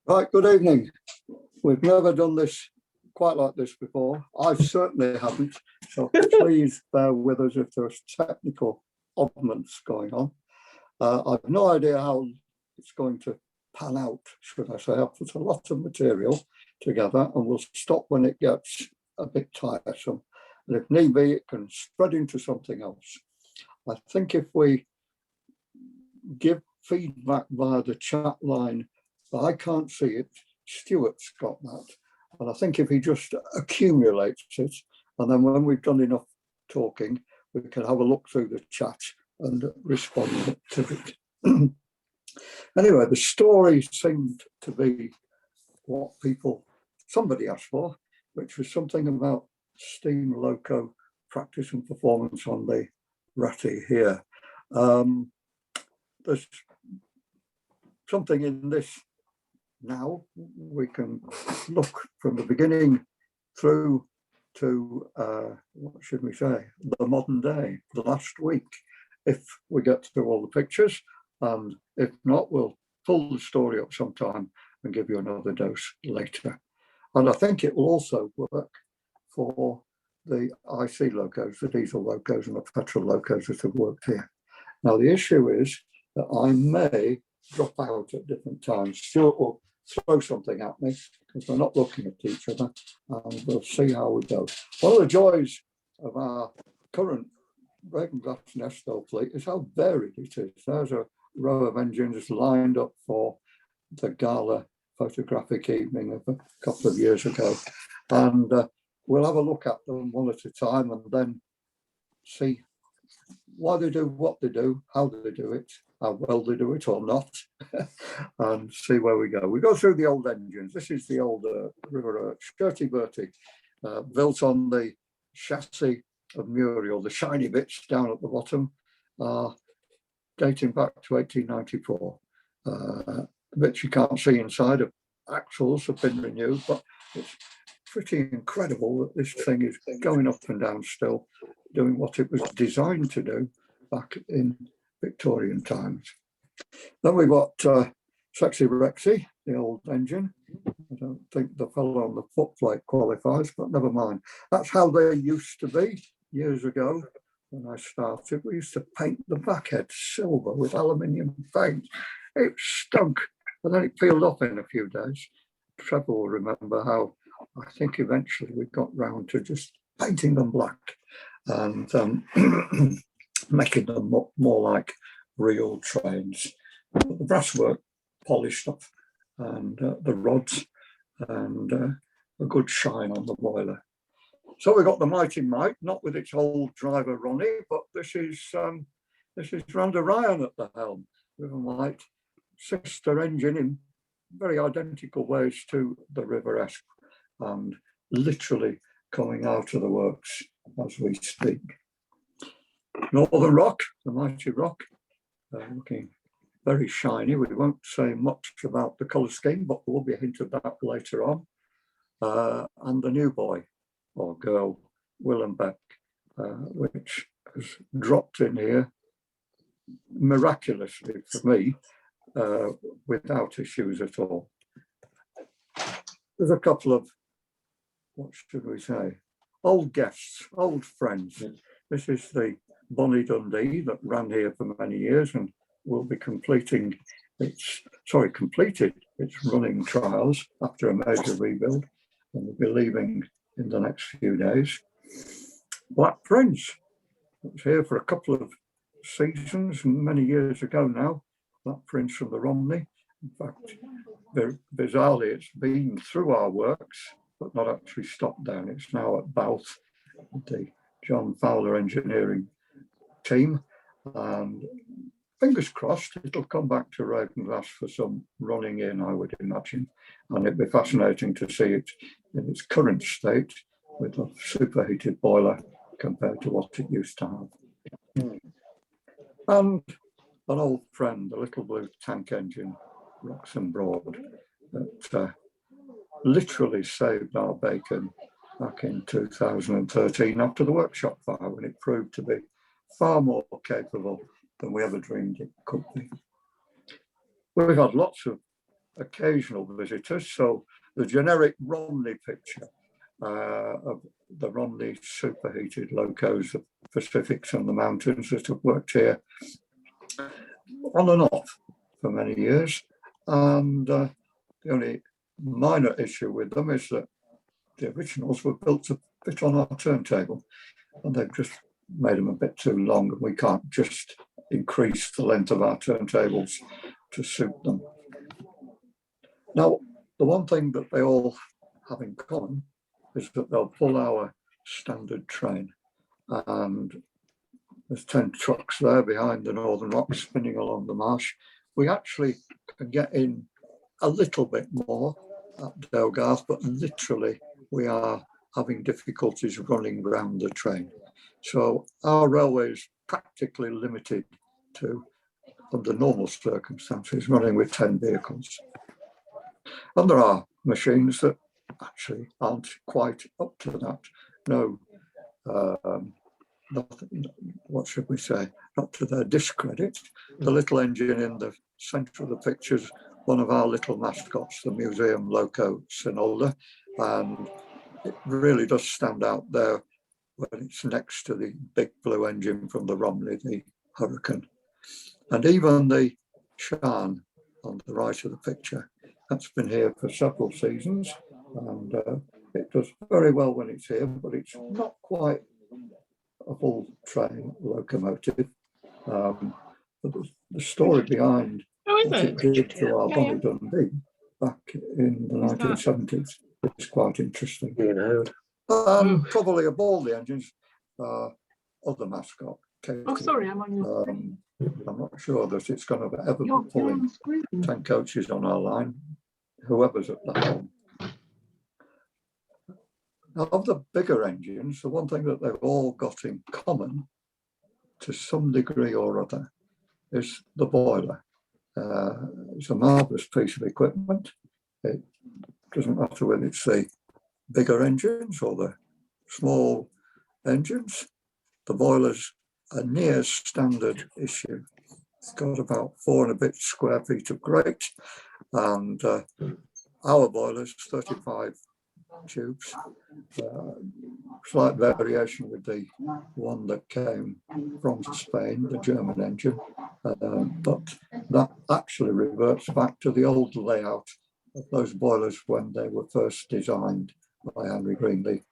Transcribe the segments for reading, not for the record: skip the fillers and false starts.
Right, good evening. We've never done this quite like this before. I certainly haven't, so please bear with us if there's technical oddments going on. I've no idea how it's going to pan out, should I say. I've put a lot of material together and we'll stop when it gets a bit tiresome. And if need be, it can spread into something else. I think if we give feedback via the chat line, I can't see it, Stuart's got that. And I think if he just accumulates it, and then when we've done enough talking, we can have a look through the chat and respond to it. Anyway, the story seemed to be what somebody asked for, which was something about steam loco practice and performance on the Ratty here. There's something in this now. We can look from the beginning through to, what should we say, the modern day, the last week, if we get through all the pictures. And if not, we'll pull the story up sometime and give you another dose later. And I think it will also work for the IC locos, the diesel locos and the petrol locos that have worked here. Now, the issue is that I may drop out at different times. Stuart will throw something at me because we're not looking at each other, and we'll see how we go. One of the joys of our current Ravenglass Eskdale fleet is how varied it is. There's a row of engines lined up for the gala photographic evening of a couple of years ago, and we'll have a look at them one at a time and then see why they do what they do, how they do it, how well they do it or not, and see where we go. We go through the old engines. This is the old River Chauchi built on the chassis of Muriel. The shiny bits down at the bottom are dating back to 1894. The bits you can't see inside of axles have been renewed, but it's pretty incredible that this thing is going up and down still, doing what it was designed to do back in Victorian times. Then we've got Sexy Rexy, the old engine. I don't think the fellow on the footplate qualifies, but never mind. That's how they used to be years ago when I started. We used to paint the backhead silver with aluminium paint. It stunk, and then it peeled off in a few days. Trevor will remember how I think eventually we got round to just painting them black and making them more like real trains. But the brasswork polished off, and the rods, and a good shine on the boiler. So we got the Mighty Mite, not with its old driver Ronnie, but this is Randa Ryan at the helm with a light sister engine in very identical ways to the River Esk, and literally coming out of the works as we speak. Northern Rock, the Mighty Rock, looking very shiny. We won't say much about the colour scheme, but there will be a hint of that later on. And the new boy or girl, Willenbeck, which has dropped in here miraculously for me, without issues at all. There's a couple of, what should we say, old guests, old friends. This is the Bonnie Dundee that ran here for many years and will be completed its running trials after a major rebuild, and will be leaving in the next few days. Black Prince was here for a couple of seasons many years ago now. Black Prince from the Romney. In fact, bizarrely, it's been through our works, but not actually stopped down. It's now at Bouth, the John Fowler engineering team. And fingers crossed, it'll come back to Ravenglass for some running in, I would imagine. And it'd be fascinating to see it in its current state with a superheated boiler compared to what it used to have. And an old friend, the little blue tank engine, Wroxham Broad, that literally saved our bacon back in 2013 after the workshop fire, when it proved to be far more capable than we ever dreamed it could be. We've had lots of occasional visitors. So the generic Romney picture of the Romney superheated locos of Pacifics and the mountains that have worked here on and off for many years. And the only minor issue with them is that the originals were built to fit on our turntable, and they've just made them a bit too long, and we can't just increase the length of our turntables to suit them. Now, the one thing that they all have in common is that they'll pull our standard train, and there's 10 trucks there behind the Northern Rocks spinning along the marsh. We actually can get in a little bit more at Delgarth, but literally we are having difficulties running around the train. So our railway is practically limited to, under normal circumstances, running with 10 vehicles. And there are machines that actually aren't quite up to that. No, nothing, what should we say, not to their discredit. The little engine in the centre of the picture is one of our little mascots, the museum loco Sinolda, and it really does stand out there when it's next to the big blue engine from the Romney, the Hurricane. And even the Shan on the right of the picture, that's been here for several seasons, and it does very well when it's here, but it's not quite a full train locomotive. But the story behind what it did to our Bonnie Dundee back in the 1970s is quite interesting. Probably of all the engines, other mascot. Katie, oh, sorry, I'm on your screen. I'm not sure that it's going to ever be pulling 10 coaches on our line, whoever's at the helm. Now, of the bigger engines, the one thing that they've all got in common, to some degree or other, is the boiler. It's a marvellous piece of equipment. It doesn't matter whether it's the bigger engines or the small engines. The boiler's a near standard issue. It's got about 4 and a bit square feet of grate, and our boiler's 35 tubes. Slight variation with the one that came from Spain, the German engine, but that actually reverts back to the old layout of those boilers when they were first designed by Henry Greenlee.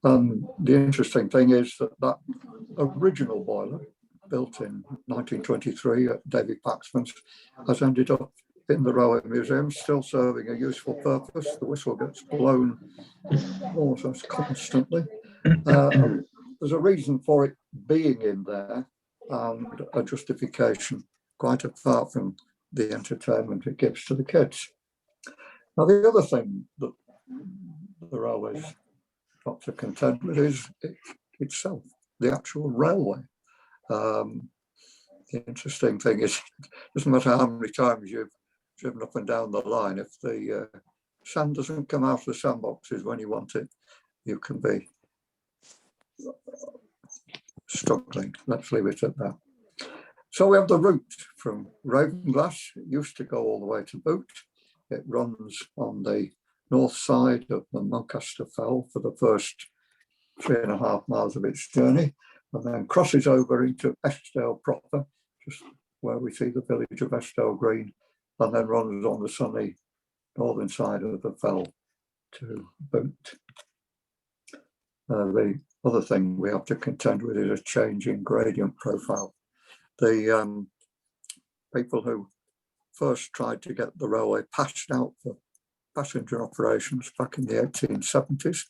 The interesting thing is that that original boiler, built in 1923 at Davy Paxman's, has ended up in the Railway Museum, still serving a useful purpose. The whistle gets blown almost constantly. There's a reason for it being in there and a justification, quite apart from the entertainment it gives to the kids. Now, the other thing that the railway's got to contend with is itself, the actual railway. The interesting thing is, it doesn't matter how many times you've driven up and down the line, if the sand doesn't come out of the sandboxes when you want it, you can be struggling. Let's leave it at that. So we have the route from Ravenglass. It used to go all the way to Boot. It runs on the north side of the Mulcaster Fell for the first 3.5 miles of its journey, and then crosses over into Eskdale proper, just where we see the village of Eskdale Green, and then runs on the sunny northern side of the fell to Boot. The other thing we have to contend with is a change in gradient profile. The people who first tried to get the railway passed out for passenger operations back in the 1870s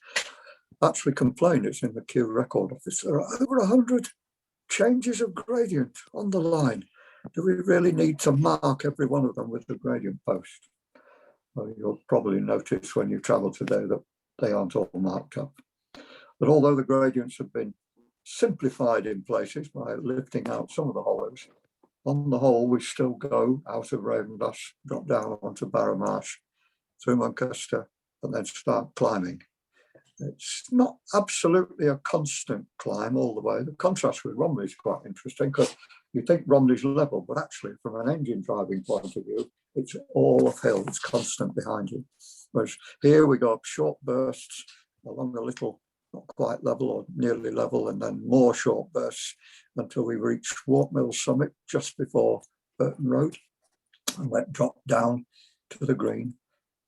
actually complained, it's in the Q record office, there are over 100 changes of gradient on the line. Do we really need to mark every one of them with the gradient post? Well, you'll probably notice when you travel today that they aren't all marked up. But although the gradients have been simplified in places by lifting out some of the hollows, on the whole, we still go out of Ravenglass, drop down onto Barrow Marsh, through Manchester, and then start climbing. It's not absolutely a constant climb all the way. The contrast with Romney is quite interesting because you think Romney's level, but actually from an engine driving point of view, it's all uphill, it's constant behind you. Whereas here we go up short bursts along a little, not quite level or nearly level, and then more short bursts until we reach Whartmill Summit just before Burton Road, and let drop down to the green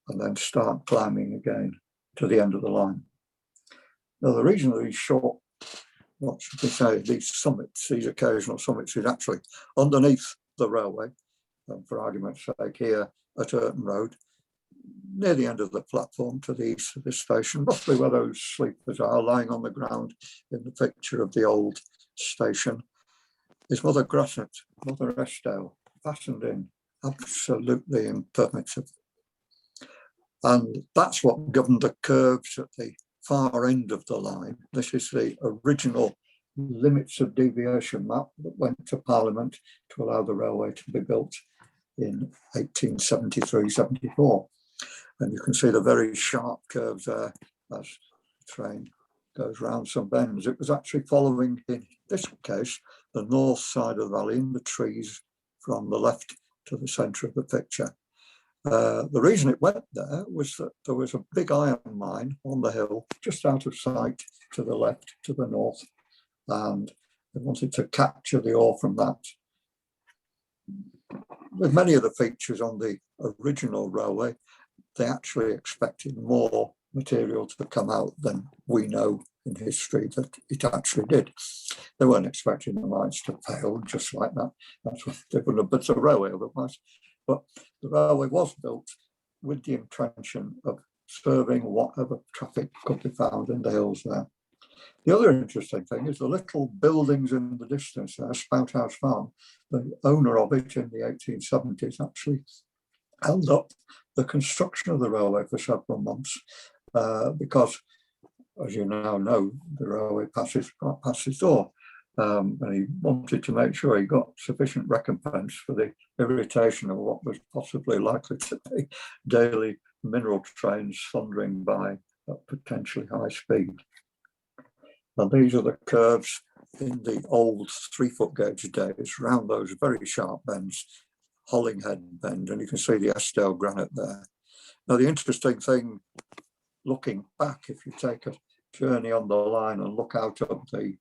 and then start climbing again to the end of the line. Now, the reason these short, what should we say, these summits, these occasional summits, is actually underneath the railway, for argument's sake, here at Burton Road, near the end of the platform to the east of this station, roughly where those sleepers are, lying on the ground in the picture of the old station, is Mother Grasset, Mother Eskdale, fastened in, absolutely impermeable. And that's what governed the curves at the far end of the line. This is the original limits of deviation map that went to Parliament to allow the railway to be built in 1873-74. And you can see the very sharp curves there as the train goes round some bends. It was actually following, in this case, the north side of the valley in the trees from the left to the centre of the picture. The reason it went there was that there was a big iron mine on the hill, just out of sight to the left, to the north, and they wanted to capture the ore from that. With many of the features on the original railway, they actually expected more material to come out than we know in history that it actually did. They weren't expecting the mines to fail just like that. That's what they wouldn't have built a railway otherwise. But the railway was built with the intention of serving whatever traffic could be found in the hills there. The other interesting thing is the little buildings in the distance there, Spout House Farm. The owner of it in the 1870s actually held up the construction of the railway for several months because, as you now know, the railway passes right past his door. And he wanted to make sure he got sufficient recompense for the irritation of what was possibly likely to be daily mineral trains thundering by at potentially high speed. And these are the curves in the old 3-foot gauge days, round those very sharp bends, Hollinghead Bend, and you can see the Eskdale granite there. Now, the interesting thing, looking back, if you take a journey on the line and look out of the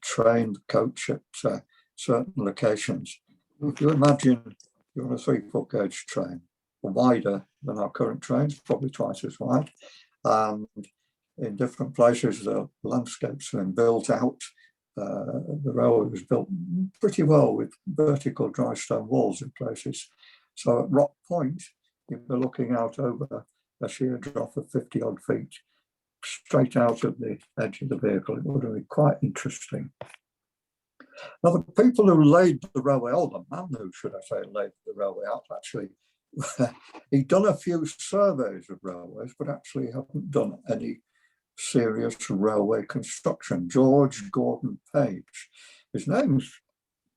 train, the coach at certain locations, if you imagine you're on a 3-foot gauge train, wider than our current trains, probably twice as wide, and in different places the landscapes have been built out. The railway was built pretty well with vertical dry stone walls in places. So at Rock Point, you'd be looking out over a sheer drop of 50 odd feet straight out at the edge of the vehicle. It would have been quite interesting. Now, the people who laid the railway, the man who, should I say, laid the railway out, actually, he'd done a few surveys of railways, but actually hadn't done any serious railway construction. George Gordon Page. His name's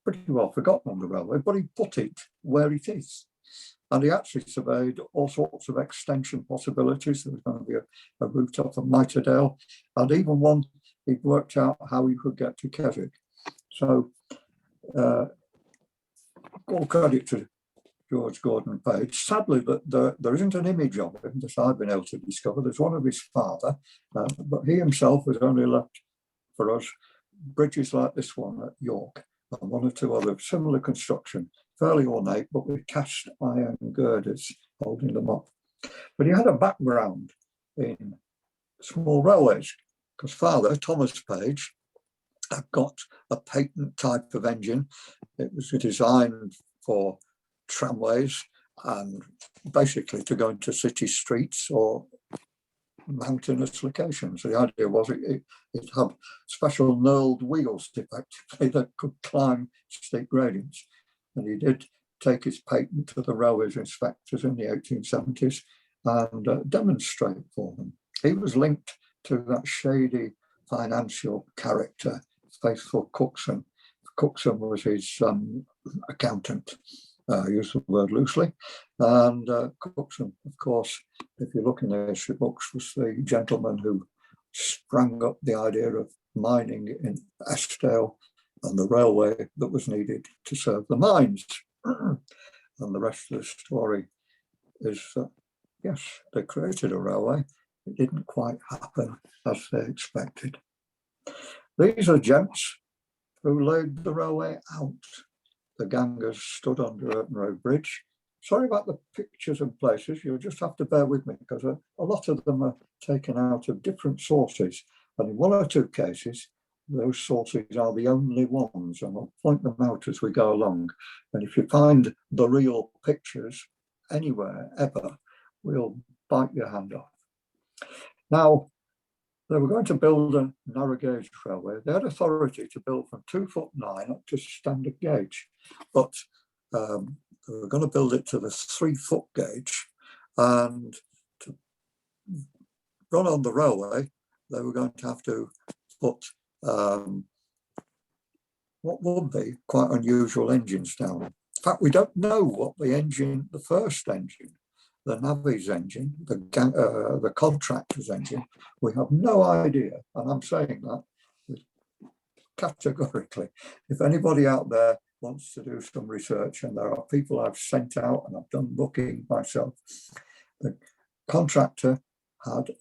pretty well forgotten on the railway, but he put it where it is. And he actually surveyed all sorts of extension possibilities. There was going to be a route up from Miterdale, and even one, he worked out how he could get to Keswick. So all credit to George Gordon Page. Sadly, there isn't an image of him that I've been able to discover. There's one of his father, but he himself was only left for us bridges like this one at York, and one or two other similar construction, fairly ornate, but with cast iron girders holding them up. But he had a background in small railways, because father, Thomas Page, had got a patent type of engine. It was designed for tramways and basically to go into city streets or mountainous locations. The idea was it had special knurled wheels effectively that could climb steep gradients. And he did take his patent to the railways inspectors in the 1870s and demonstrate for them. He was linked to that shady financial character, Faithful Cookson. Cookson was his accountant. I use the word loosely. And Cookson, of course, if you look in the history books, was the gentleman who sprang up the idea of mining in Eskdale and the railway that was needed to serve the mines. And the rest of the story is that, yes, they created a railway. It didn't quite happen as they expected. These are gents who laid the railway out. The gangers stood under Burton Road Bridge. Sorry about the pictures and places. You'll just have to bear with me because a lot of them are taken out of different sources. And in one or two cases, those sources are the only ones, and I'll point them out as we go along. And if you find the real pictures anywhere, ever, we'll bite your hand off. Now, they were going to build a narrow gauge railway. They had authority to build from 2'9" up to standard gauge, but they were going to build it to the 3-foot gauge, and to run on the railway, they were going to have to put what would be quite unusual engines down. In fact, we don't know what the first engine, the navvy's engine, the contractor's engine, we have no idea. And I'm saying that categorically. If anybody out there wants to do some research, and there are people I've sent out and I've done looking myself, the contractor had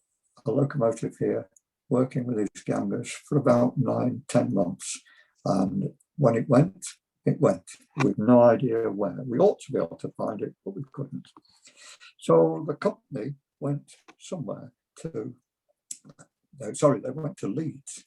a locomotive here working with his gangers for about 9-10 months. And when it went with no idea where. We ought to be able to find it, but we couldn't. So the company went somewhere to, they went to Leeds,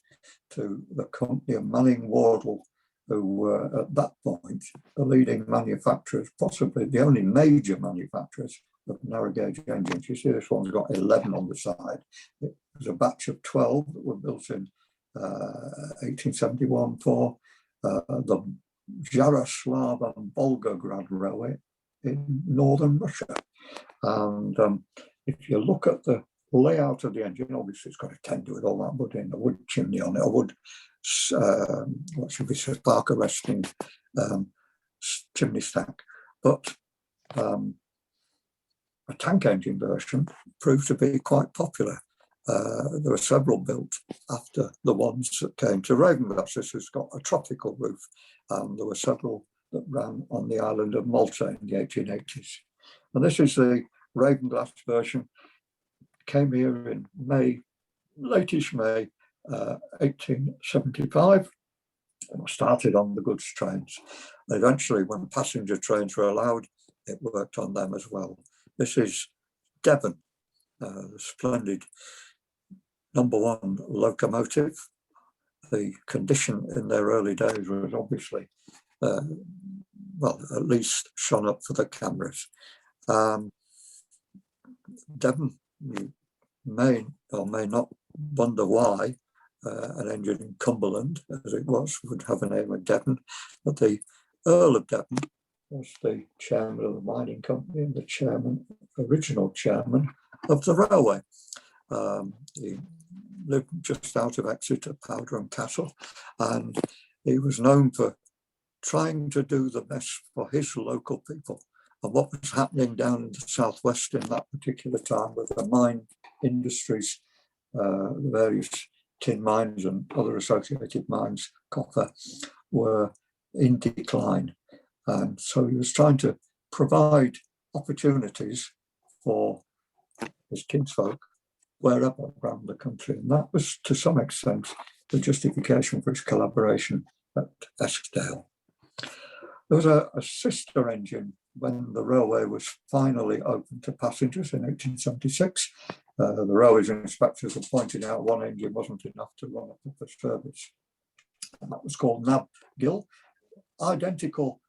to the company of Manning Wardle, who were at that point the leading manufacturers, possibly the only major manufacturers of narrow gauge engines. You see this one's got 11 on the side. It was a batch of 12 that were built in 1871 for the Yaroslav and Volgograd Railway in northern Russia. And if you look at the layout of the engine, obviously it's got a tender with all that wood in, a wood chimney on it, a wood, what should we say, spark arresting chimney stack. But a tank engine version proved to be quite popular. There were several built after the ones that came to Ravenglass. This has got a tropical roof, and there were several that ran on the island of Malta in the 1880s. And this is the Ravenglass version. Came here in May, late-ish May, 1875. And started on the goods trains. Eventually, when passenger trains were allowed, it worked on them as well. This is Devon, the splendid #1 locomotive. The condition in their early days was obviously, well, at least shone up for the cameras. Devon, you may or may not wonder why an engine in Cumberland, as it was, would have a name of Devon, but the Earl of Devon was the chairman of the mining company and the original chairman of the railway. He lived just out of Exeter, Powder and Castle, and he was known for trying to do the best for his local people. And what was happening down in the southwest in that particular time with the mine industries, the various tin mines and other associated mines, copper, were in decline. And so he was trying to provide opportunities for his kinsfolk wherever around the country. And that was, to some extent, the justification for his collaboration at Eskdale. There was a sister engine when the railway was finally open to passengers in 1876. The railways inspectors were pointing out one engine wasn't enough to run a proper service. And that was called Nab Gill. Identical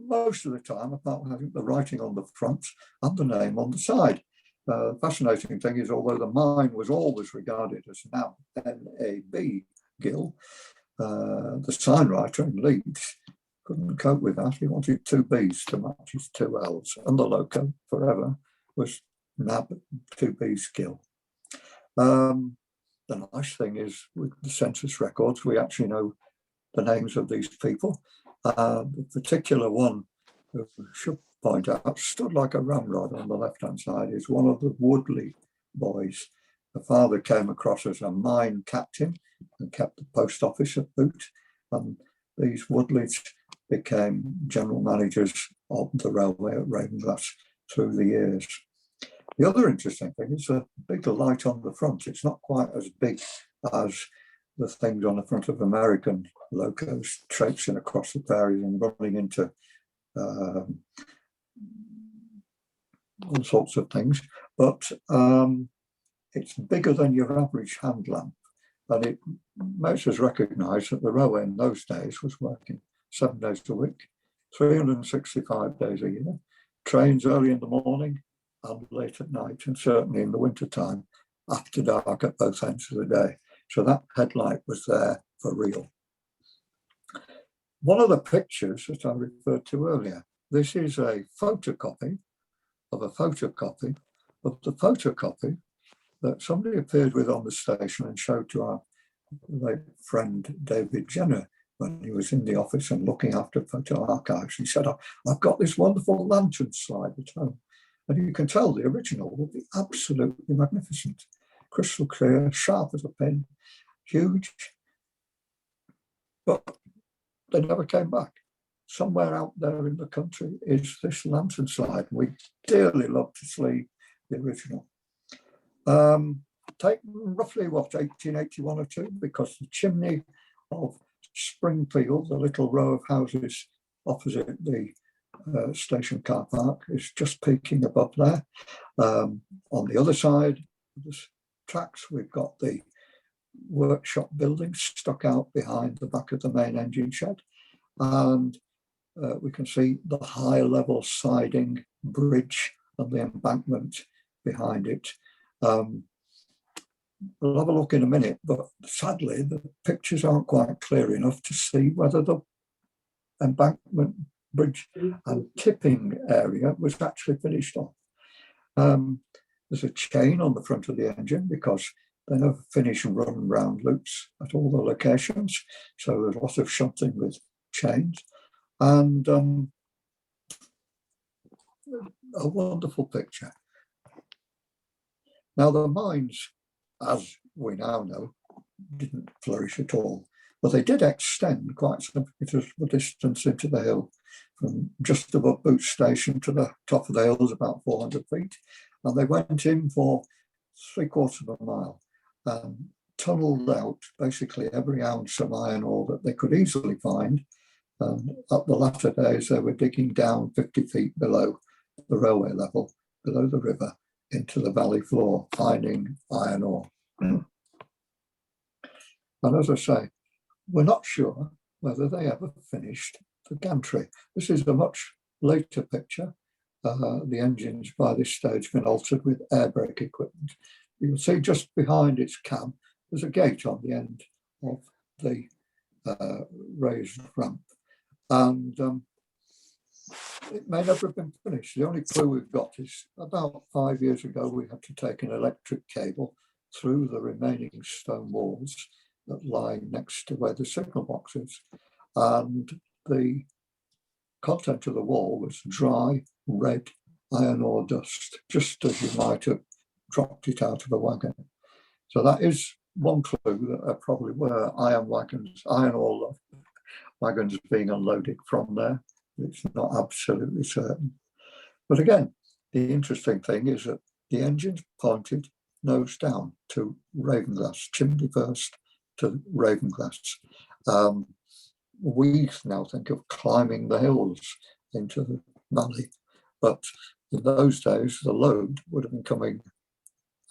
most of the time, apart from having the writing on the front and the name on the side. The fascinating thing is, although the mine was always regarded as Nab, N-A-B, Gill, the sign writer in Leeds couldn't cope with that. He wanted 2 B's to match his 2 L's, and the loco forever was Nab 2 B's Gill. The nice thing is, with the census records, we actually know the names of these people. The particular one, who I should point out, stood like a ramrod on the left-hand side, is one of the Woodley boys. The father came across as a mine captain and kept the post office at boot. And these Woodleys became general managers of the railway at Ravenglass through the years. The other interesting thing is a big light on the front. It's not quite as big as the things on the front of American locos, traipsing across the prairies and running into all sorts of things, but it's bigger than your average hand lamp, and it makes us recognise that the railway in those days was working 7 days a week, 365 days a year, trains early in the morning and late at night, and certainly in the winter time after dark at both ends of the day. So that headlight was there for real. One of the pictures that I referred to earlier, this is a photocopy of the photocopy that somebody appeared with on the station and showed to our late friend David Jenner when he was in the office and looking after photo archives. He said, I've got this wonderful lantern slide at home. And you can tell the original will be absolutely magnificent. Crystal clear, sharp as a pin, huge. But they never came back. Somewhere out there in the country is this lantern slide. We dearly love to see the original. Taken roughly, 1881 or two, because the chimney of Springfield, the little row of houses opposite the station car park, is just peaking above there. On the other side of the tracks, we've got the workshop building stuck out behind the back of the main engine shed. And we can see the high level siding, bridge and the embankment behind it. We'll have a look in a minute, but sadly the pictures aren't quite clear enough to see whether the embankment, bridge and tipping area was actually finished off. There's a chain on the front of the engine because they never finish and run round loops at all the locations. So there's lots of shunting with chains. And a wonderful picture. Now the mines, as we now know, didn't flourish at all, but they did extend quite some distance into the hill, from just above Boot Station to the top of the hills, about 400 feet. And they went in for 3/4 of a mile and tunnelled out basically every ounce of iron ore that they could easily find. And at the latter days, they were digging down 50 feet below the railway level, below the river, into the valley floor, finding iron ore. And as I say, we're not sure whether they ever finished the gantry. This is a much later picture. The engine's by this stage been altered with air brake equipment. You can see just behind its cab, there's a gate on the end of the raised ramp. And it may never have been finished. The only clue we've got is about 5 years ago, we had to take an electric cable through the remaining stone walls that lie next to where the signal box is. And the content of the wall was dry, red iron ore dust, just as you might have dropped it out of a wagon. So that is one clue that there probably were iron ore wagons being unloaded from there. It's not absolutely certain. But again, the interesting thing is that the engine's pointed nose down to Ravenglass, chimney first to Ravenglass. We now think of climbing the hills into the valley, but in those days, the load would have been coming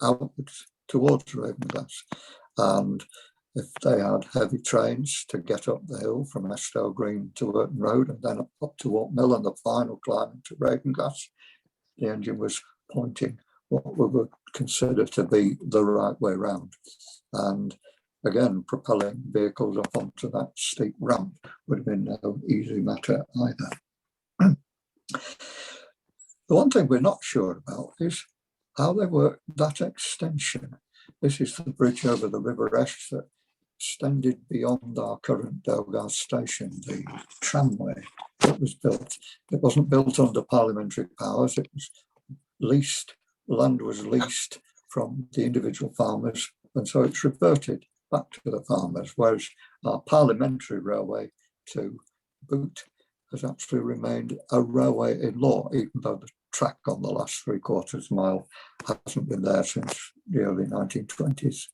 outwards towards Ravenglass. And if they had heavy trains to get up the hill from Eskdale Green to Worton Road and then up to Walt Mill and the final climb to Ravenglass, the engine was pointing what we would consider to be the right way round. And again, propelling vehicles up onto that steep ramp would have been no easy matter either. The one thing we're not sure about is how they worked that extension. This is the bridge over the River Esk that extended beyond our current Delgas station, the tramway that was built. It wasn't built under parliamentary powers, it was leased, land was leased from the individual farmers, and so it's reverted back to the farmers, whereas our parliamentary railway to boot has actually remained a railway in law, even though the track on the last 3/4 mile hasn't been there since the early 1920s.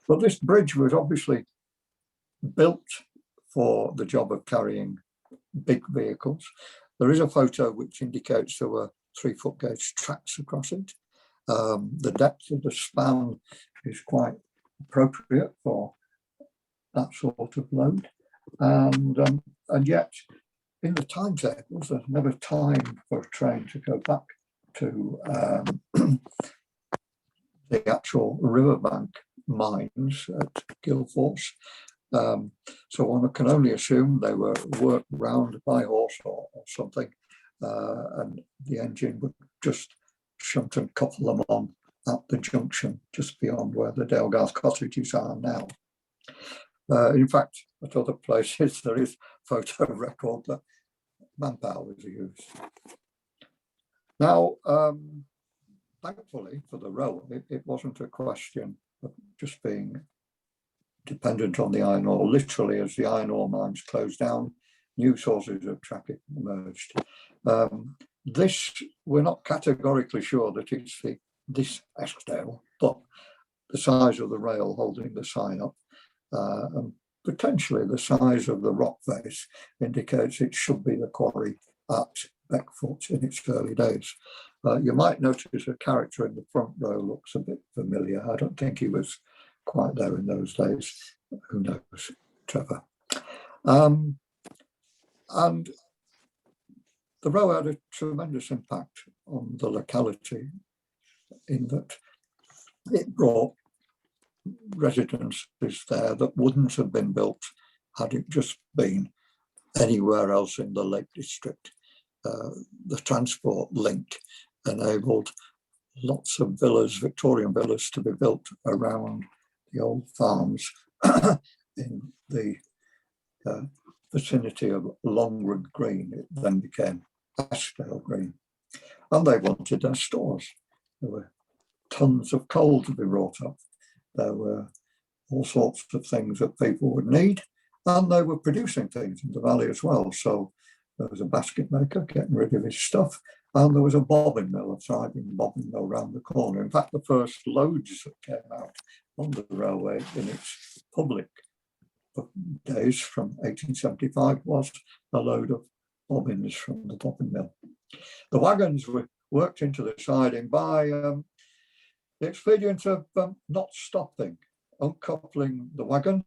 But this bridge was obviously built for the job of carrying big vehicles. There is a photo which indicates there were 3-foot gauge tracks across it. The depth of the span is quite appropriate for that sort of load. And yet, in the timetables, there's never time for a train to go back to the actual riverbank mines at Gill Force. So one can only assume they were worked round by horse or something, and the engine would just shunt and couple them on at the junction just beyond where the Dalegarth cottages are now. In fact, at other places there is photo record that manpower was used. Now, thankfully for the railway, it wasn't a question of just being dependent on the iron ore. Literally, as the iron ore mines closed down, new sources of traffic emerged. This, we're not categorically sure that it's this Eskdale, but the size of the rail holding the sign up, and potentially the size of the rock face indicates it should be the quarry at Beckfoot in its early days. You might notice a character in the front row looks a bit familiar. I don't think he was quite there in those days. Who knows, Trevor? And the railway had a tremendous impact on the locality in that it brought residences there that wouldn't have been built had it just been anywhere else in the Lake District. The transport link enabled lots of villas, Victorian villas, to be built around the old farms in the vicinity of Longwood Green. It then became Eskdale Green. And they wanted their stores. There were tons of coal to be brought up. There were all sorts of things that people would need, and they were producing things in the valley as well. So there was a basket maker getting rid of his stuff, and there was a bobbin mill, a thriving bobbin mill around the corner. In fact, the first loads that came out on the railway in its public days from 1875 was a load of bobbins from the bobbin mill. The wagons were worked into the siding by the expedient of not stopping, uncoupling the wagon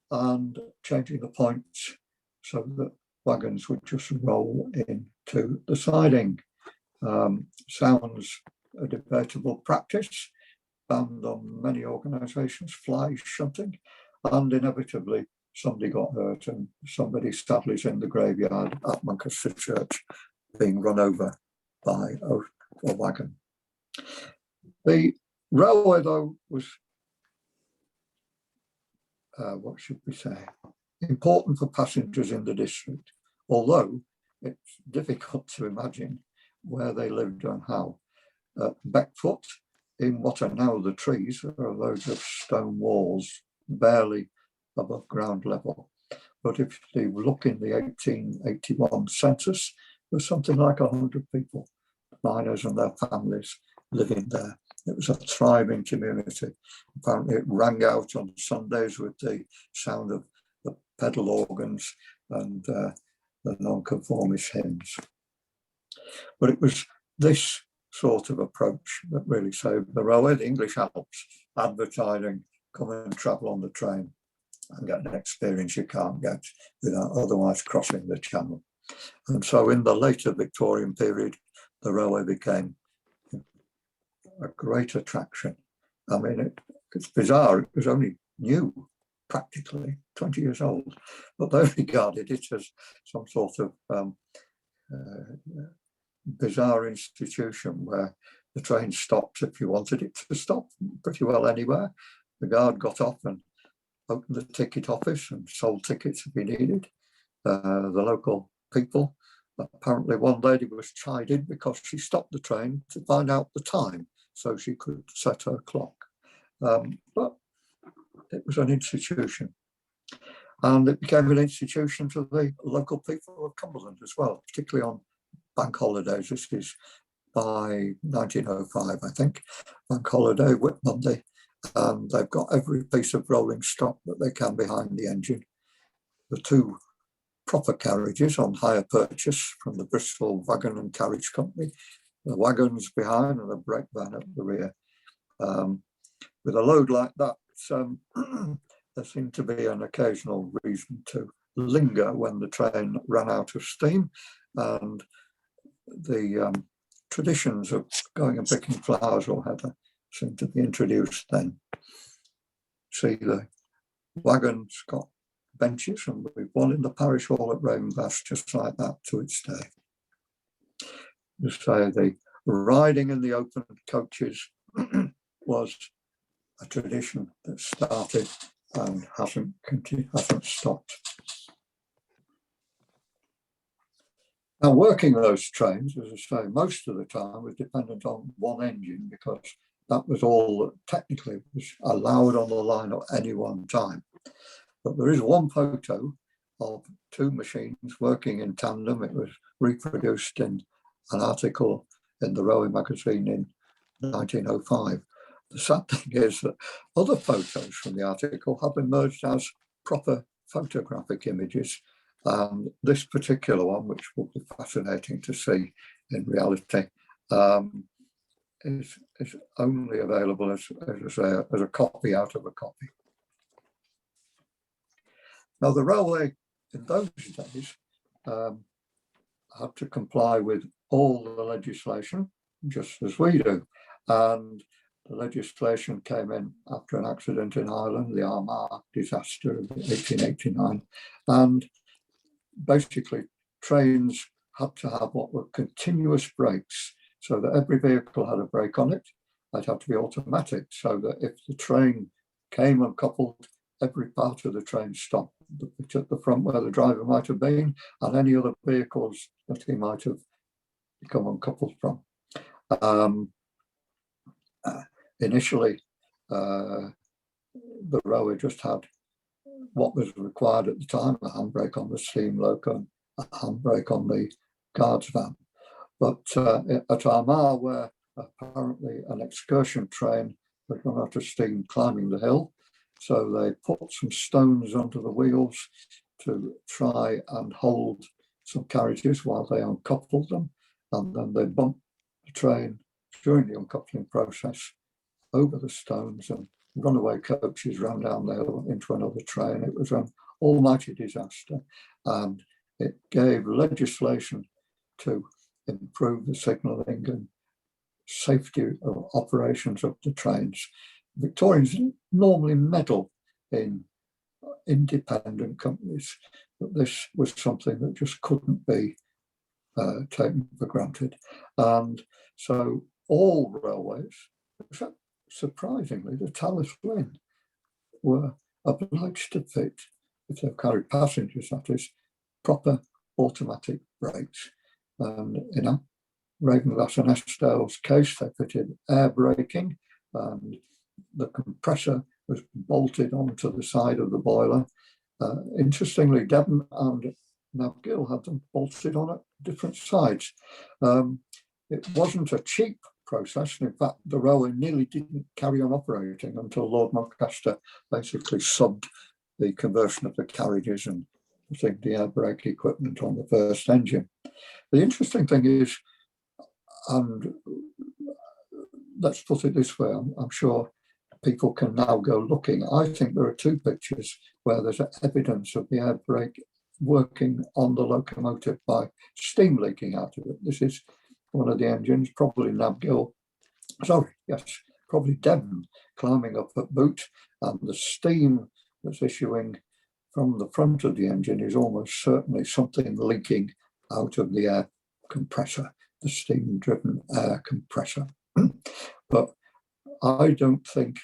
and changing the points so that wagons would just roll into the siding. Sounds a debatable practice, banned on many organisations, fly shunting, and inevitably somebody got hurt and somebody sadly is in the graveyard at Manchester Church being run over by a wagon. The railway, though, was, what should we say, important for passengers in the district, although it's difficult to imagine where they lived and how. Beckfoot, in what are now the trees, there are loads of stone walls, barely above ground level. But if you look in the 1881 census, there's something like 100 people, miners and their families, living there. It was a thriving community. Apparently it rang out on Sundays with the sound of the pedal organs and the nonconformist hymns. But it was this sort of approach that really saved the railway. The English Alps advertising, come and travel on the train and get an experience you can't get without otherwise crossing the channel. And so in the later Victorian period, the railway became a great attraction. I mean, it's bizarre, it was only new, practically 20 years old, but they regarded it as some sort of bizarre institution where the train stopped if you wanted it to stop pretty well anywhere. The guard got off and opened the ticket office and sold tickets if he needed. The local people, apparently one lady was chided because she stopped the train to find out the time so she could set her clock. But it was an institution. And it became an institution to the local people of Cumberland as well, particularly on bank holidays. This is by 1905, I think, bank holiday, Whit Monday. And they've got every piece of rolling stock that they can behind the engine. The two proper carriages on hire purchase from the Bristol Wagon and Carriage Company, the wagons behind and the brake van at the rear. With a load like that, there seemed to be an occasional reason to linger when the train ran out of steam, and the traditions of going and picking flowers or heather seemed to be introduced then. See, the wagons got benches, and we've one in the parish hall at Ravenglass just like that to its day. You say the riding in the open coaches was a tradition that started and hasn't stopped. Now, working those trains, as I say, most of the time was dependent on one engine, because that was all that technically was allowed on the line at any one time. But there is one photo of two machines working in tandem. It was reproduced in an article in the Railway magazine in 1905. The sad thing is that other photos from the article have emerged as proper photographic images. And this particular one, which will be fascinating to see in reality, is only available as a copy out of a copy. Now, the railway in those days had to comply with all the legislation, just as we do. And the legislation came in after an accident in Ireland, the Armagh disaster of 1889. And basically, trains had to have what were continuous brakes, so that every vehicle had a brake on it. They'd have to be automatic, so that if the train came uncoupled, every part of the train stopped. The bit at the front where the driver might have been, and any other vehicles that he might have become uncoupled from. Initially, the railway just had what was required at the time: a handbrake on the steam loco, a handbrake on the guards van. But at Armagh, where apparently an excursion train had run out of steam climbing the hill, so they put some stones under the wheels to try and hold some carriages while they uncoupled them, and then they bumped the train during the uncoupling process over the stones, and runaway coaches ran down the hill into another train. It was an almighty disaster, and it gave legislation to improve the signalling and safety of operations of the trains. Victorians normally meddle in independent companies, but this was something that just couldn't be taken for granted. And so all railways, except surprisingly the Tallis Linn, were obliged to fit, if they've carried passengers, that is, proper automatic brakes. And in Ravenglass and Eskdale's case, they fitted air braking, and the compressor was bolted onto the side of the boiler. Interestingly, Devon and Gill had them bolted on at different sides. It wasn't a cheap process, and in fact, the railway nearly didn't carry on operating until Lord Mulcaster basically subbed the conversion of the carriages and putting the air brake equipment on the first engine. The interesting thing is, and let's put it this way, I'm sure people can now go looking. I think there are two pictures where there's evidence of the air brake working on the locomotive by steam leaking out of it. This is one of the engines, probably probably Devon climbing up at boot, and the steam that's issuing from the front of the engine is almost certainly something leaking out of the air compressor, the steam-driven air compressor. But I don't think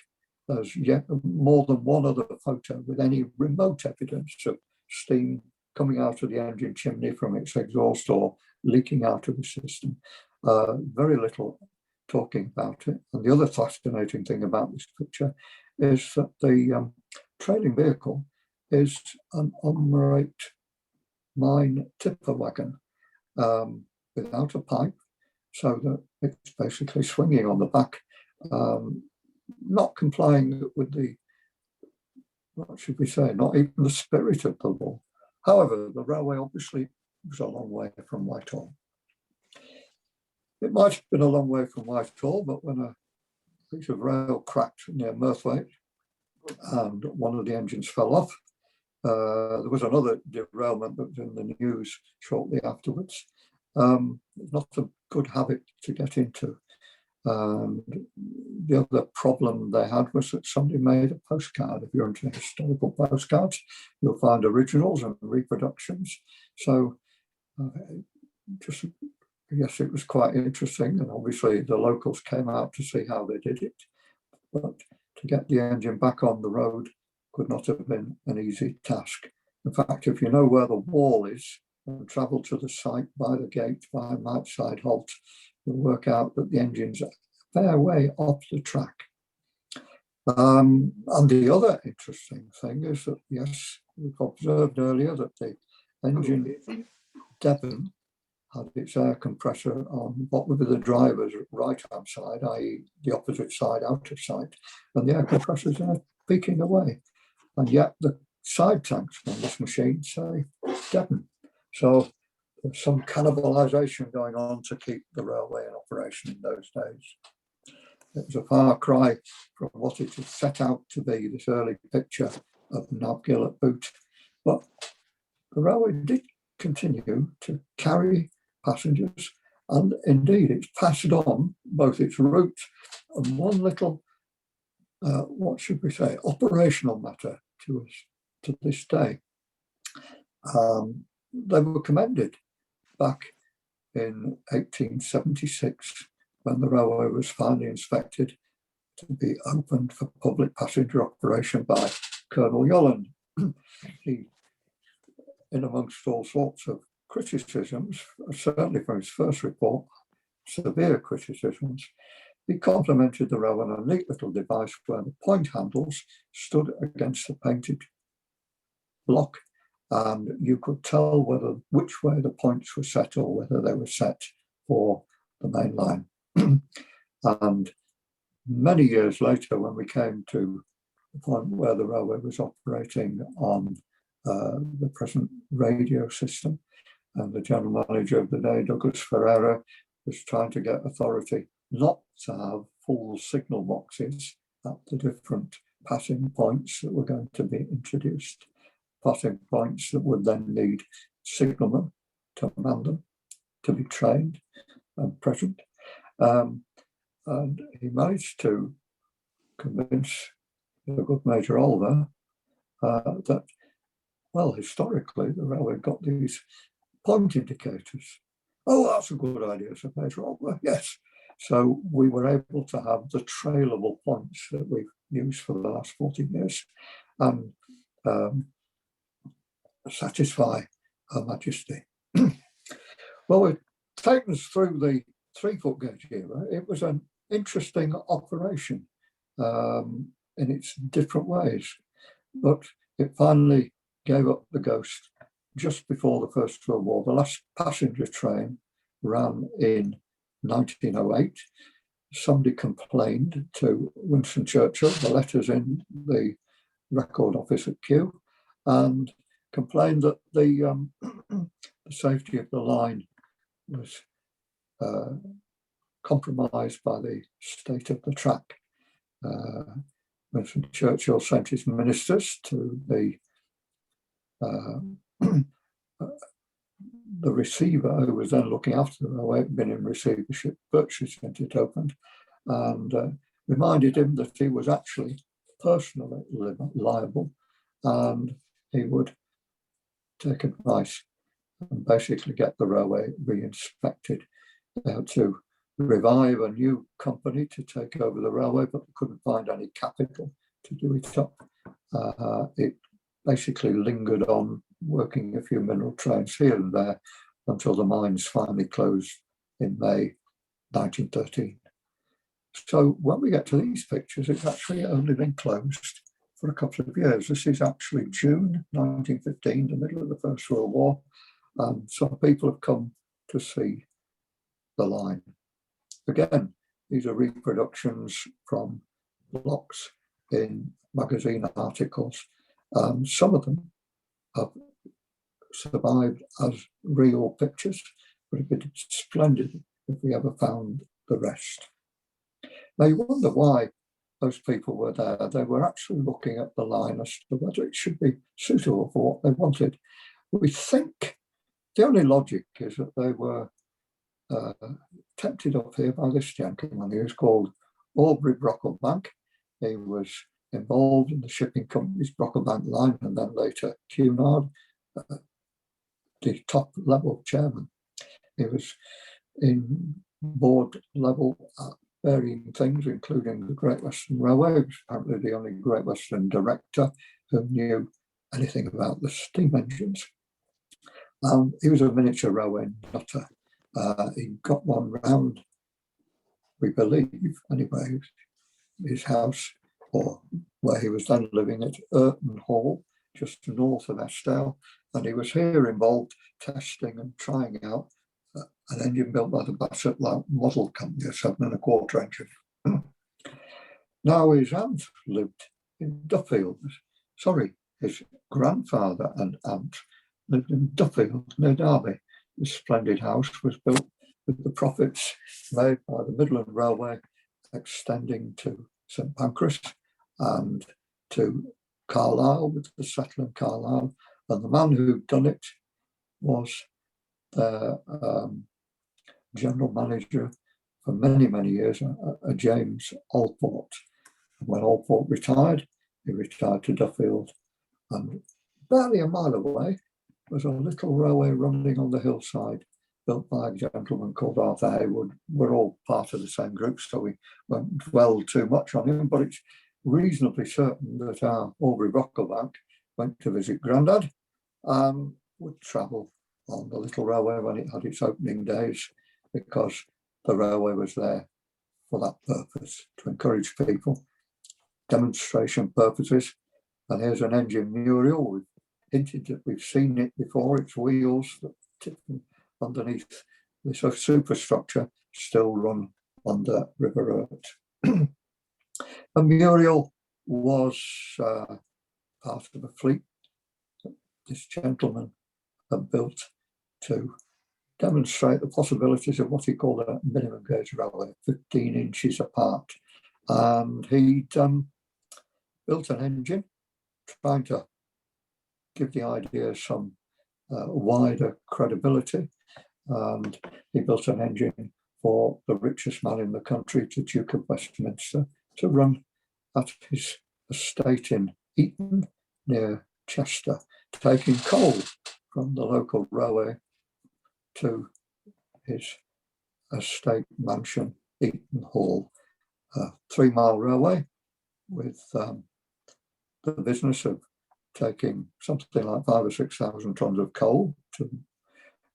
there's yet more than one other photo with any remote evidence of steam coming out of the engine chimney from its exhaust or leaking out of the system. Very little talking about it. And the other fascinating thing about this picture is that the trailing vehicle is an unraked mine tipper wagon without a pipe, so that it's basically swinging on the back, not complying with the, what should we say, not even the spirit of the law. However, the railway obviously was a long way from Whitehall. It might have been a long way from Whitehall, but when a piece of rail cracked near Mirthwaite and one of the engines fell off, there was another derailment that was in the news shortly afterwards. Not a good habit to get into. The other problem they had was that somebody made a postcard. If you're into historical postcards, you'll find originals and reproductions. So yes, it was quite interesting. And obviously the locals came out to see how they did it. But to get the engine back on the road could not have been an easy task. In fact, if you know where the wall is and travel to the site by the gate, by an outside halt, you'll work out that the engine's a fair way off the track. And the other interesting thing is that, yes, we've observed earlier that the engine Devon had its air compressor on what would be the driver's right-hand side, i.e. the opposite side out of sight, and the air compressor's peaking away. And yet the side tanks on this machine say Devon. So there's some cannibalization going on to keep the railway in operation in those days. It was a far cry from what it had set out to be, this early picture of Navgill at Boot. But the railway did continue to carry passengers, and indeed it's passed on both its route and one little, what should we say, operational matter to us to this day. They were commended back in 1876 when the railway was finally inspected to be opened for public passenger operation by Colonel Yolland. He, in amongst all sorts of criticisms, certainly from his first report, severe criticisms, he complimented the railway on a neat little device where the point handles stood against the painted block, and you could tell which way the points were set or whether they were set for the main line. And many years later, when we came to the point where the railway was operating on the present radio system, and the general manager of the day, Douglas Ferreira, was trying to get authority not to have full signal boxes at the different passing points that were going to be introduced. Passing points that would then need signalmen to man them, to be trained and present. And he managed to convince the good Major Oliver that, well, historically, the railway got these point indicators. Oh, that's a good idea, said Major Oliver. Yes. So we were able to have the trailable points that we've used for the last 40 years and satisfy Her Majesty. Well, we've taken us through the 3-foot gauge era. It was an interesting operation in its different ways, but it finally gave up the ghost just before the First World War. The last passenger train ran in 1908. Somebody complained to Winston Churchill, the letters in the record office at Kew, and complained that the safety of the line was compromised by the state of the track. Winston Churchill sent his ministers to the receiver, who was then looking after the railway, had been in receivership, virtually sent it opened, and reminded him that he was actually personally liable, and he would take advice and basically get the railway re-inspected. They had to revive a new company to take over the railway, but they couldn't find any capital to do it up. It basically lingered on, working a few mineral trains here and there until the mines finally closed in May 1913. So when we get to these pictures, it's actually only been closed for a couple of years. This is actually June 1915, the middle of the First World War. So people have come to see the line. Again, these are reproductions from blocks in magazine articles. Some of them have survived as real pictures, but it'd be splendid if we ever found the rest. Now you wonder why those people were there. They were actually looking at the line as to whether it should be suitable for what they wanted. We think the only logic is that they were tempted up here by this gentleman. He was called Aubrey Brocklebank. He was involved in the shipping company's Brocklebank line and then later Cunard, the top level chairman. He was in board level at varying things, including the Great Western Railway. He was apparently the only Great Western director who knew anything about the steam engines. He was a miniature railway nutter. He got one round, we believe, anyway, his house, or where he was then living at Urton Hall, just north of Eskdale. And he was here involved testing and trying out an engine built by the Bassett Model Company, a 7¼ engine. Now his aunt lived in Duffield. Sorry, his grandfather and aunt lived in Duffield near Derby. This splendid house was built with the profits made by the Midland Railway extending to St Pancras and to Carlisle, with the settle in Carlisle. And the man who'd done it was their general manager for many, many years, a James Alport. And when Alport retired, he retired to Duffield. And barely a mile away was a little railway running on the hillside, built by a gentleman called Arthur Heywood. We're all part of the same group, so we won't dwell too much on him, but it's reasonably certain that our Aubrey Brocklebank went to visit Grandad and would travel on the little railway when it had its opening days, because the railway was there for that purpose, to encourage people, demonstration purposes. And here's an engine Muriel. We've hinted that we've seen it before. Its wheels that tip underneath this superstructure still run under River Urt. And Muriel was part of a fleet that this gentleman had built to demonstrate the possibilities of what he called a minimum gauge railway, 15 inches apart. And he'd built an engine trying to give the idea some wider credibility. And he built an engine for the richest man in the country, the Duke of Westminster, to run at his estate in Eton near Chester, taking coal from the local railway to his estate mansion, Eton Hall, a 3-mile railway with the business of taking something like 5,000 or 6,000 tons of coal to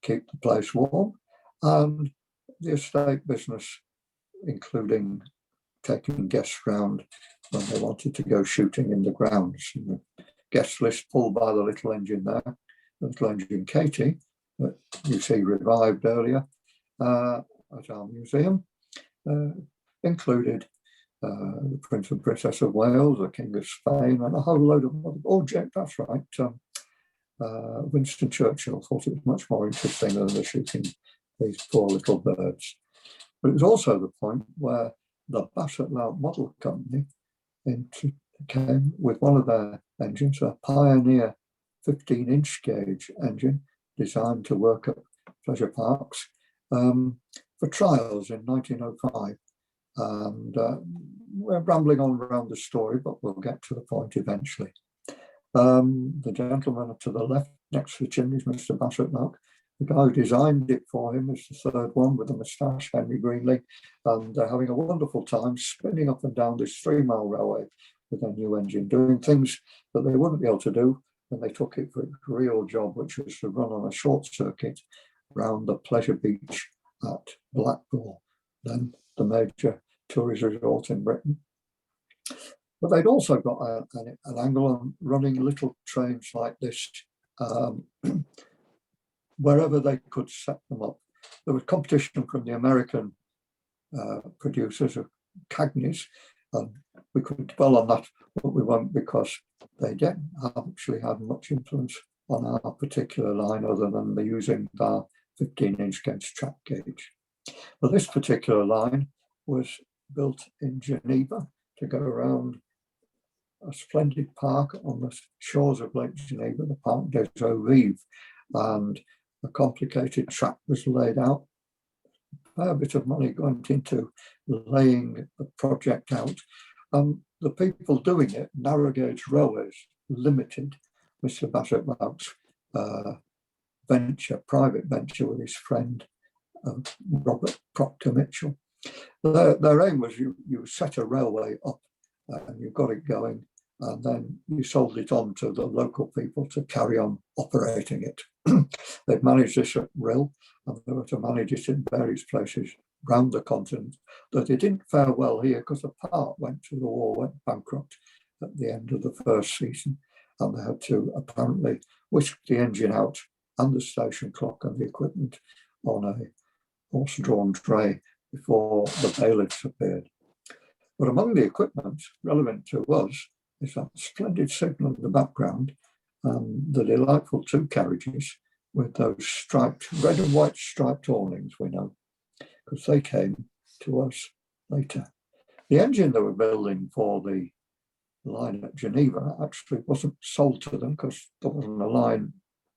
keep the place warm, and the estate business, including taking guests round when they wanted to go shooting in the grounds. And the guest list pulled by the little engine there, the little engine Katie, that you see revived earlier at our museum, included the Prince and Princess of Wales, the King of Spain, and a whole load of that's right. Winston Churchill thought it was much more interesting than the shooting these poor little birds. But it was also the point where the Bassett Model Company came with one of their engines, a Pioneer 15-inch gauge engine designed to work at pleasure parks, for trials in 1905. And we're rambling on around the story, but we'll get to the point eventually. The gentleman to the left next to the chimneys, Mr. Bassett Knock, the guy who designed it for him is the third one with the moustache, Henry Greenley, and they're having a wonderful time spinning up and down this 3-mile railway with their new engine, doing things that they wouldn't be able to do when they took it for its real job, which was to run on a short circuit round the pleasure beach at Blackpool, then the major tourist resort in Britain. But they'd also got an angle on running little trains like this wherever they could set them up. There was competition from the American producers of Cagney's, and we could dwell on that, but we won't, because they didn't actually have much influence on our particular line other than the using our 15-inch gauge track gauge. But this particular line was built in Geneva to go around a splendid park on the shores of Lake Geneva, the Parc des Eaux Vives, and a complicated track was laid out. A fair bit of money went into laying the project out. The people doing it, Narrow Gauge Railways Limited, Mr. Bassett's venture, private venture with his friend Robert Proctor Mitchell. Their aim was you set a railway up and you got it going, and then you sold it on to the local people to carry on operating it. They'd managed this at Rill, and they were to manage it in various places around the continent. Though they didn't fare well here because the part went to the war, went bankrupt at the end of the first season, and they had to apparently whisk the engine out and the station clock and the equipment on a horse-drawn dray before the bailiffs appeared. But among the equipment relevant to us is that splendid signal in the background, the delightful two carriages with those striped, red and white striped awnings, we know, because they came to us later. The engine they were building for the line at Geneva actually wasn't sold to them because there wasn't a line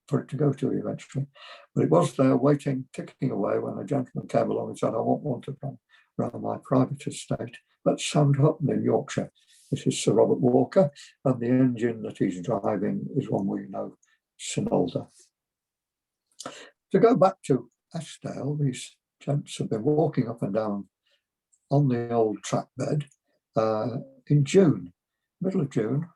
for it to go to eventually. But it was there waiting, ticking away, when a gentleman came along and said, I want one to run around my private estate at Sandhutton in Yorkshire. This is Sir Robert Walker, and the engine that he's driving is one we know, Sinolda. To go back to Eskdale, these gents have been walking up and down on the old track bed in June, middle of June.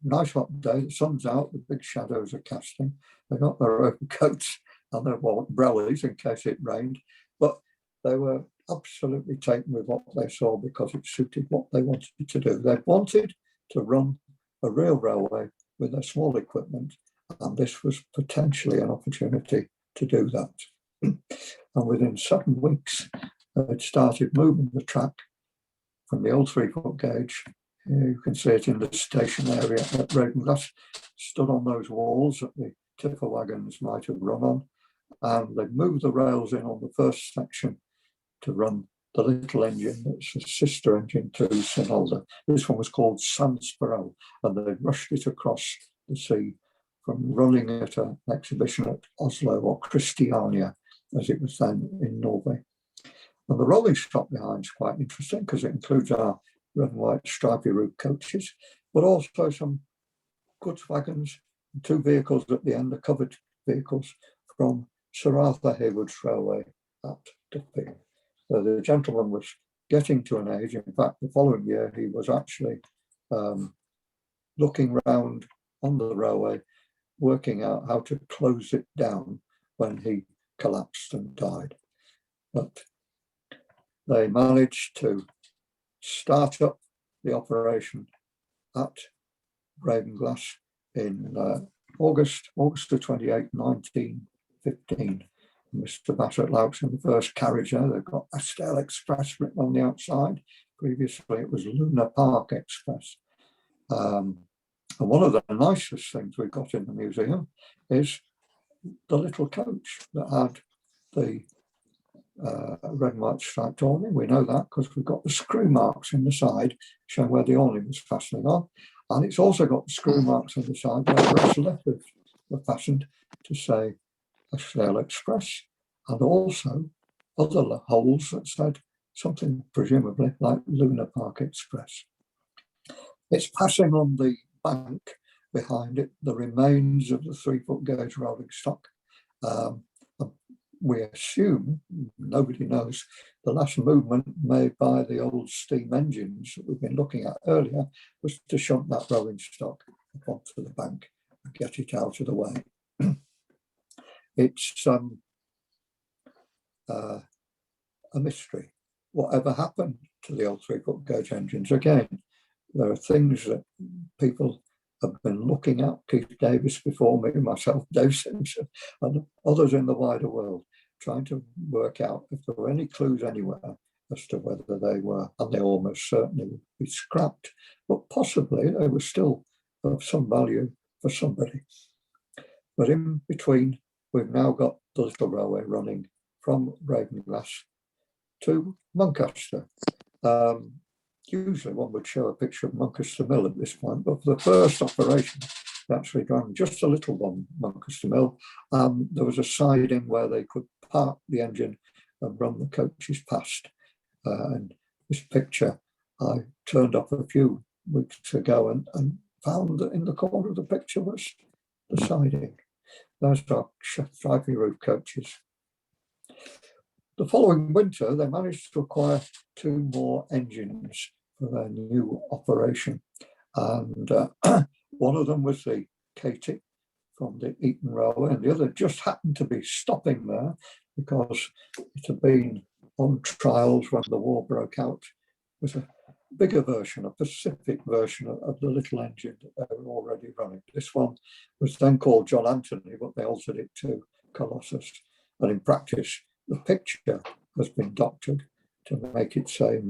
Nice hot day, the sun's out, the big shadows are casting. They got their overcoats and their umbrellas in case it rained, but they were absolutely taken with what they saw because it suited what they wanted to do. They wanted to run a real railway with their small equipment, and this was potentially an opportunity to do that. And within 7 weeks, they'd started moving the track from the old 3-foot gauge. You can see it in the station area at Ravenglass, stood on those walls that the tipper wagons might have run on, and they moved the rails in on the first section to run the little engine that's a sister engine to Sinolda. This one was called Sansparrow, and they rushed it across the sea from running at an exhibition at Oslo, or Christiania, as it was then in Norway. And the rolling stock behind is quite interesting because it includes our red and white stripy roof coaches, but also some goods wagons, 2 vehicles at the end, the covered vehicles from Sir Arthur Heywood's railway at Duffy. So the gentleman was getting to an age, in fact, the following year, he was actually looking round on the railway, working out how to close it down when he collapsed and died. But they managed to start up the operation at Ravenglass in August the 28th, 1915. Mr. Bassett's in the first carriage there. They've got Eskdale Express written on the outside. Previously, it was Luna Park Express. And one of the nicest things we've got in the museum is the little coach that had the red and white striped awning. We know that because we've got the screw marks in the side showing where the awning was fastening on. And it's also got the screw marks on the side where brass letters were fastened to say Eskdale Express, and also other holes that said something presumably like Luna Park Express. It's passing on the bank behind it the remains of the 3-foot gauge rolling stock. We assume, nobody knows, the last movement made by the old steam engines that we've been looking at earlier was to shunt that rolling stock up onto the bank and get it out of the way. It's a mystery. Whatever happened to the old 3-foot gauge engines? Again, there are things that people have been looking at, Keith Davis before me, myself, Dave Simpson, and others in the wider world, trying to work out if there were any clues anywhere as to whether they were, and they almost certainly would be scrapped, but possibly they were still of some value for somebody. But in between, we've now got the little railway running from Ravenglass to Muncaster. Usually one would show a picture of Muncaster Mill at this point, but for the first operation, they actually ran just a little one, Muncaster Mill. There was a siding where they could park the engine and run the coaches past. And this picture I turned up a few weeks ago and found that in the corner of the picture was the siding. There's our stripy roof coaches. The following winter, they managed to acquire 2 more engines for their new operation. And one of them was the Katie from the Eton Railway, and the other just happened to be stopping there because it had been on trials when the war broke out. It was a bigger version, a Pacific version of the little engine that they were already running. This one was then called John Anthony, but they altered it to Colossus. And in practice, the picture has been doctored to make it say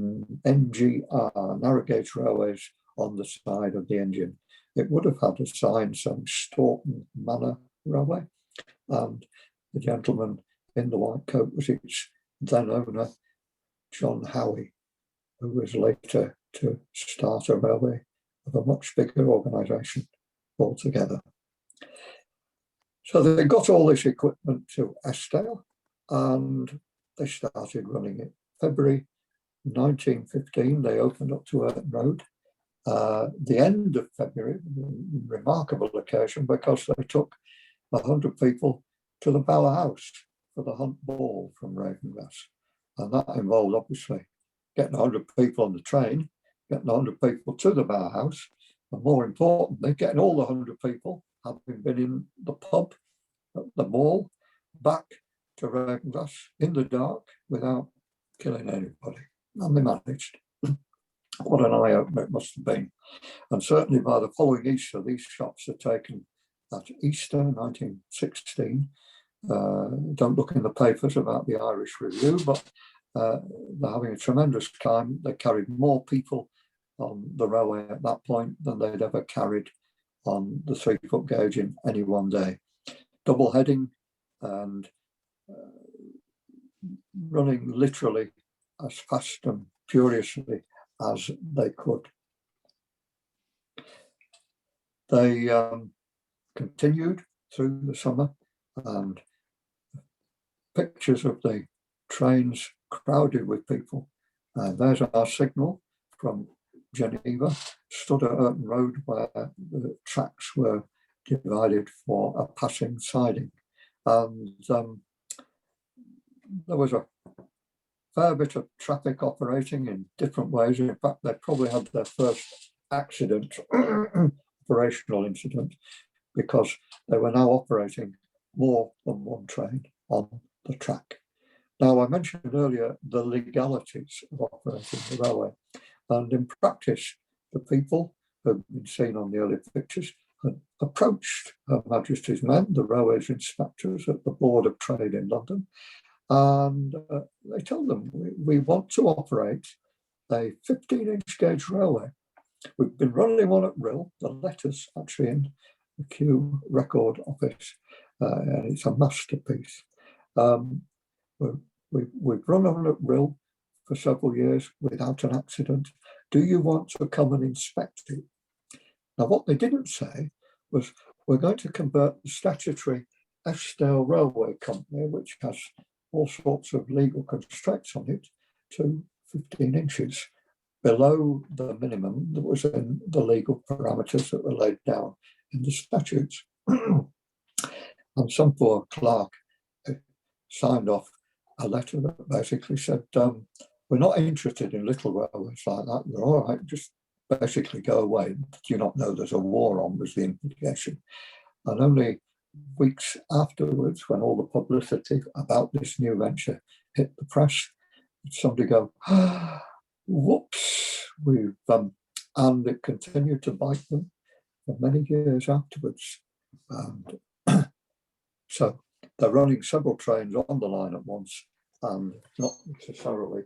NGR, Narrow Gauge Railways, on the side of the engine. It would have had a sign saying Staunton Manor Railway. And the gentleman in the white coat was its then owner, John Howie, who was later to start a railway of a much bigger organisation altogether. So they got all this equipment to Eskdale and they started running it. February 1915, they opened up to Earton Road. The end of February, remarkable occasion because they took 100 people to the Bower House for the Hunt Ball from Ravenglass. And that involved obviously getting 100 people on the train, getting 100 people to the Bower House, and more importantly, getting all the 100 people, having been in the pub at the mall, back to Ravenglass in the dark without killing anybody. And they managed. What an eye-opener it must have been. And certainly by the following Easter, these shots are taken at Easter 1916. Don't look in the papers about the Irish Review, but they're having a tremendous time. They carried more people on the railway at that point than they'd ever carried on the 3-foot gauge in any one day. Double heading and running literally as fast and furiously as they could. They continued through the summer, and pictures of the trains crowded with people. There's our signal from Geneva, stood at Earton Road where the tracks were divided for a passing siding. And there was a fair bit of traffic operating in different ways. In fact, they probably had their first accident, operational incident, because they were now operating more than one train on the track. Now, I mentioned earlier the legalities of operating the railway, and in practice, the people who've been seen on the early pictures had approached Her Majesty's men, the railways inspectors at the Board of Trade in London, and they told them, we want to operate a 15-inch gauge railway. We've been running one at Rill, the letters actually in the Kew Record Office, and it's a masterpiece. We've run on at Rill for several years without an accident. Do you want to come and inspect it? Now, what they didn't say was, we're going to convert the statutory Eskdale Railway Company, which has all sorts of legal constraints on it, to 15 inches below the minimum that was in the legal parameters that were laid down in the statutes. And some poor clerk signed off a letter that basically said, we're not interested in little railways like that. You're all right, just basically go away. Do you not know there's a war on, was the implication. And only weeks afterwards, when all the publicity about this new venture hit the press, somebody go, whoops, we've and it continued to bite them for many years afterwards. And so they're running several trains on the line at once and not necessarily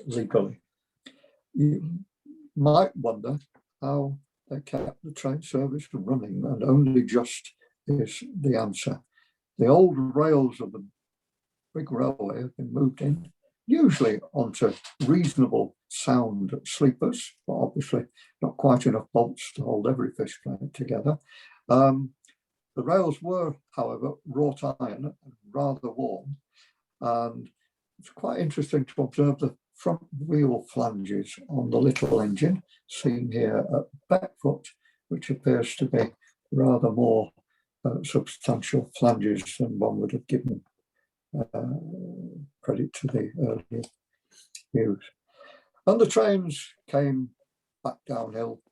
legally. You might wonder how they kept the train service running, and only just is the answer. The old rails of the big railway have been moved in, usually onto reasonable sound sleepers, but obviously not quite enough bolts to hold every fish plate together. The rails were, however, wrought iron and rather worn, and it's quite interesting to observe the front wheel flanges on the little engine, seen here at Beckfoot, which appears to be rather more substantial flanges than one would have given credit to the earlier views. And the trains came back downhill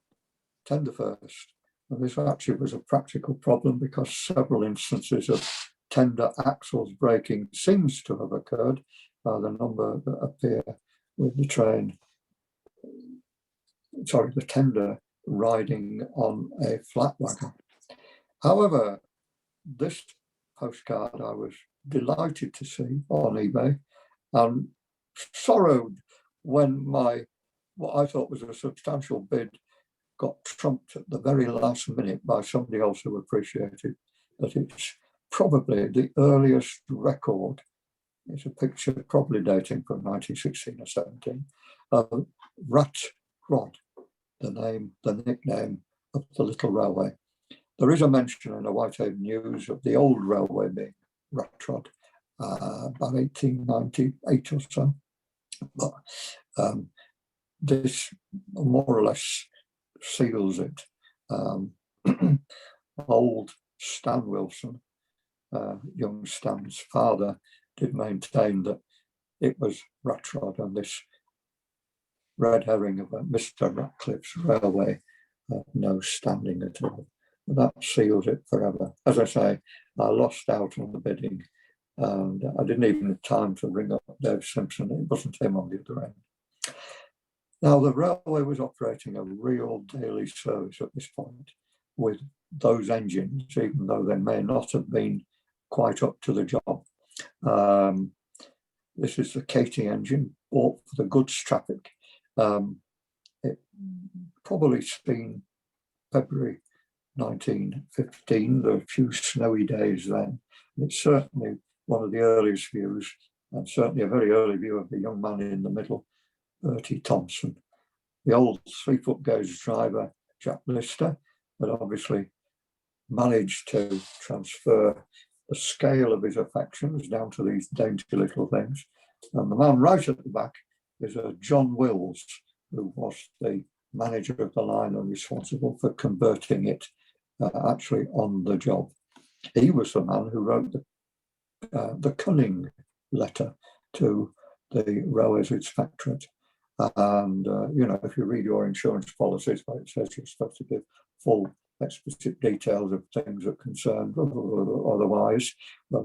tender first. And this actually was a practical problem because several instances of tender axles breaking seems to have occurred by the number that appear with the train, the tender riding on a flat wagon. However, this postcard I was delighted to see on eBay, and sorrowed when what I thought was a substantial bid got trumped at the very last minute by somebody else who appreciated that it's probably the earliest record. It's a picture probably dating from 1916 or 17 of Rat Rod, the nickname of the little railway. There is a mention in the Whitehaven News of the old railway being Rat Rod, about 1898 or so. But this more or less seals it. Old Stan Wilson, young Stan's father, did maintain that it was Rat Rod, and this red herring of Mr. Ratcliffe's railway no standing at all. That seals it forever. As I say, I lost out on the bidding, and I didn't even have time to ring up Dave Simpson. It wasn't him on the other end. Now, the railway was operating a real daily service at this point with those engines, even though they may not have been quite up to the job. This is the Katie engine bought for the goods traffic. It probably seen February 1915, there were a few snowy days then. And it's certainly one of the earliest views, and certainly a very early view of the young man in the middle, Bertie Thompson. The old 3-foot gauge driver, Jack Lister, had obviously managed to transfer the scale of his affections down to these dainty little things. And the man right at the back is John Wills, who was the manager of the line and responsible for converting it actually on the job. He was the man who wrote the cunning letter to the Railways Inspectorate. And, if you read your insurance policies, it says you're supposed to give full explicit details of things that concern otherwise. But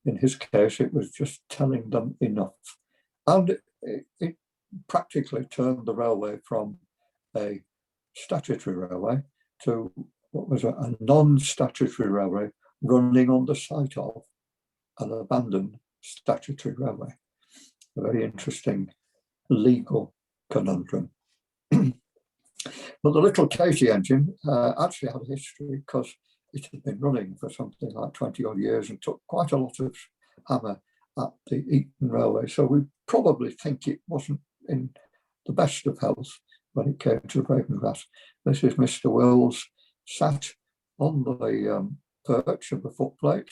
in his case, it was just telling them enough. And it practically turned the railway from a statutory railway to what was a non-statutory railway running on the site of an abandoned statutory railway. A very interesting legal conundrum. But the little Katie engine actually had a history because it had been running for something like 20 odd years and took quite a lot of hammer at the Eton Railway. So we probably think it wasn't in the best of health when it came to Ravenglass. This is Mr. Wills sat on the perch of the footplate.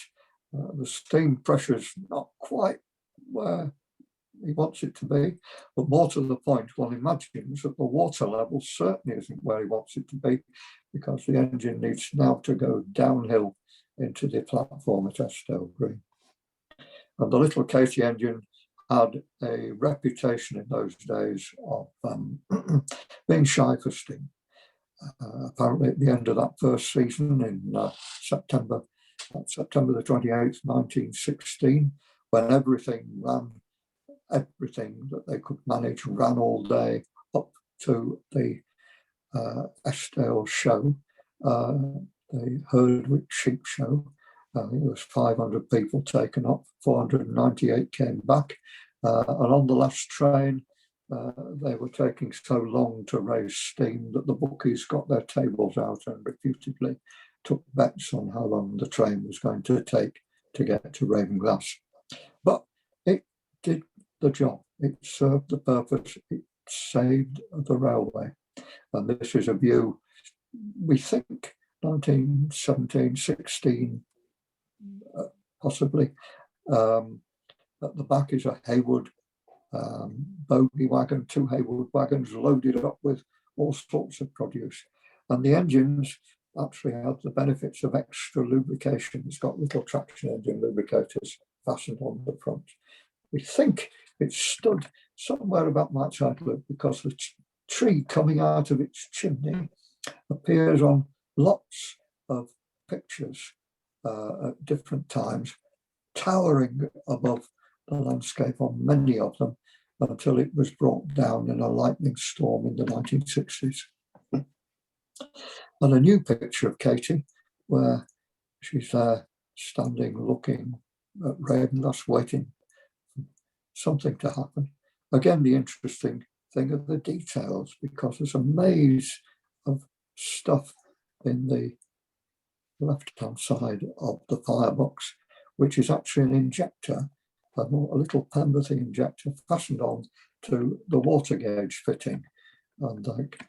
The steam pressure's not quite where he wants it to be, but more to the point, one imagines that the water level certainly isn't where he wants it to be, because the engine needs now to go downhill into the platform at Eskdale Green. And the little Katie engine had a reputation in those days of being shy for steam. Apparently at the end of that first season in September the 28th, 1916, when everything that they could manage ran all day up to the Eskdale show, the Herdwick sheep show. I think there was 500 people taken up, 498 came back. And on the last train, they were taking so long to raise steam that the bookies got their tables out and reputably took bets on how long the train was going to take to get to Ravenglass. But it did the job. It served the purpose. It saved the railway. And this is a view, we think, 1917, 16, possibly. At the back is a Heywood bogey wagon, 2 Heywood wagons loaded up with all sorts of produce. And the engines actually have the benefits of extra lubrication. It's got little traction engine lubricators fastened on the front. We think it stood somewhere about my side loop because the tree coming out of its chimney appears on lots of pictures at different times, towering above the landscape on many of them until it was brought down in a lightning storm in the 1960s. And a new picture of Katie, where she's there standing looking at Ravenglass, waiting for something to happen. Again, the interesting thing are the details, because there's a maze of stuff in the left-hand side of the firebox, which is actually an injector, a little Pemberthy injector fastened on to the water gauge fitting. And like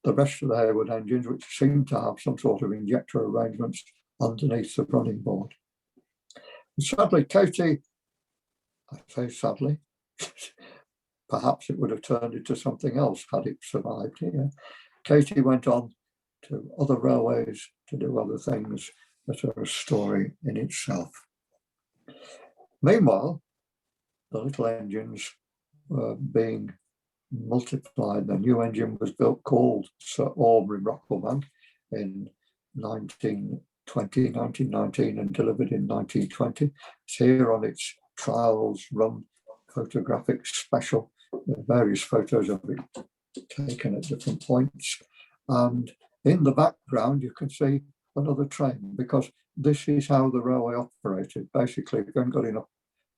the rest of the Heywood engines, which seem to have some sort of injector arrangements underneath the running board. And sadly, Katie, I say sadly, perhaps it would have turned into something else had it survived here. Katie went on to other railways to do other things that are a story in itself. Meanwhile, the little engines were being multiplied. The new engine was built called Sir Aubrey Brocklebank in 1919 and delivered in 1920. It's here on its trials run photographic special, with various photos of it taken at different points. And in the background, you can see another train, because this is how the railway operated. Basically, if you haven't got enough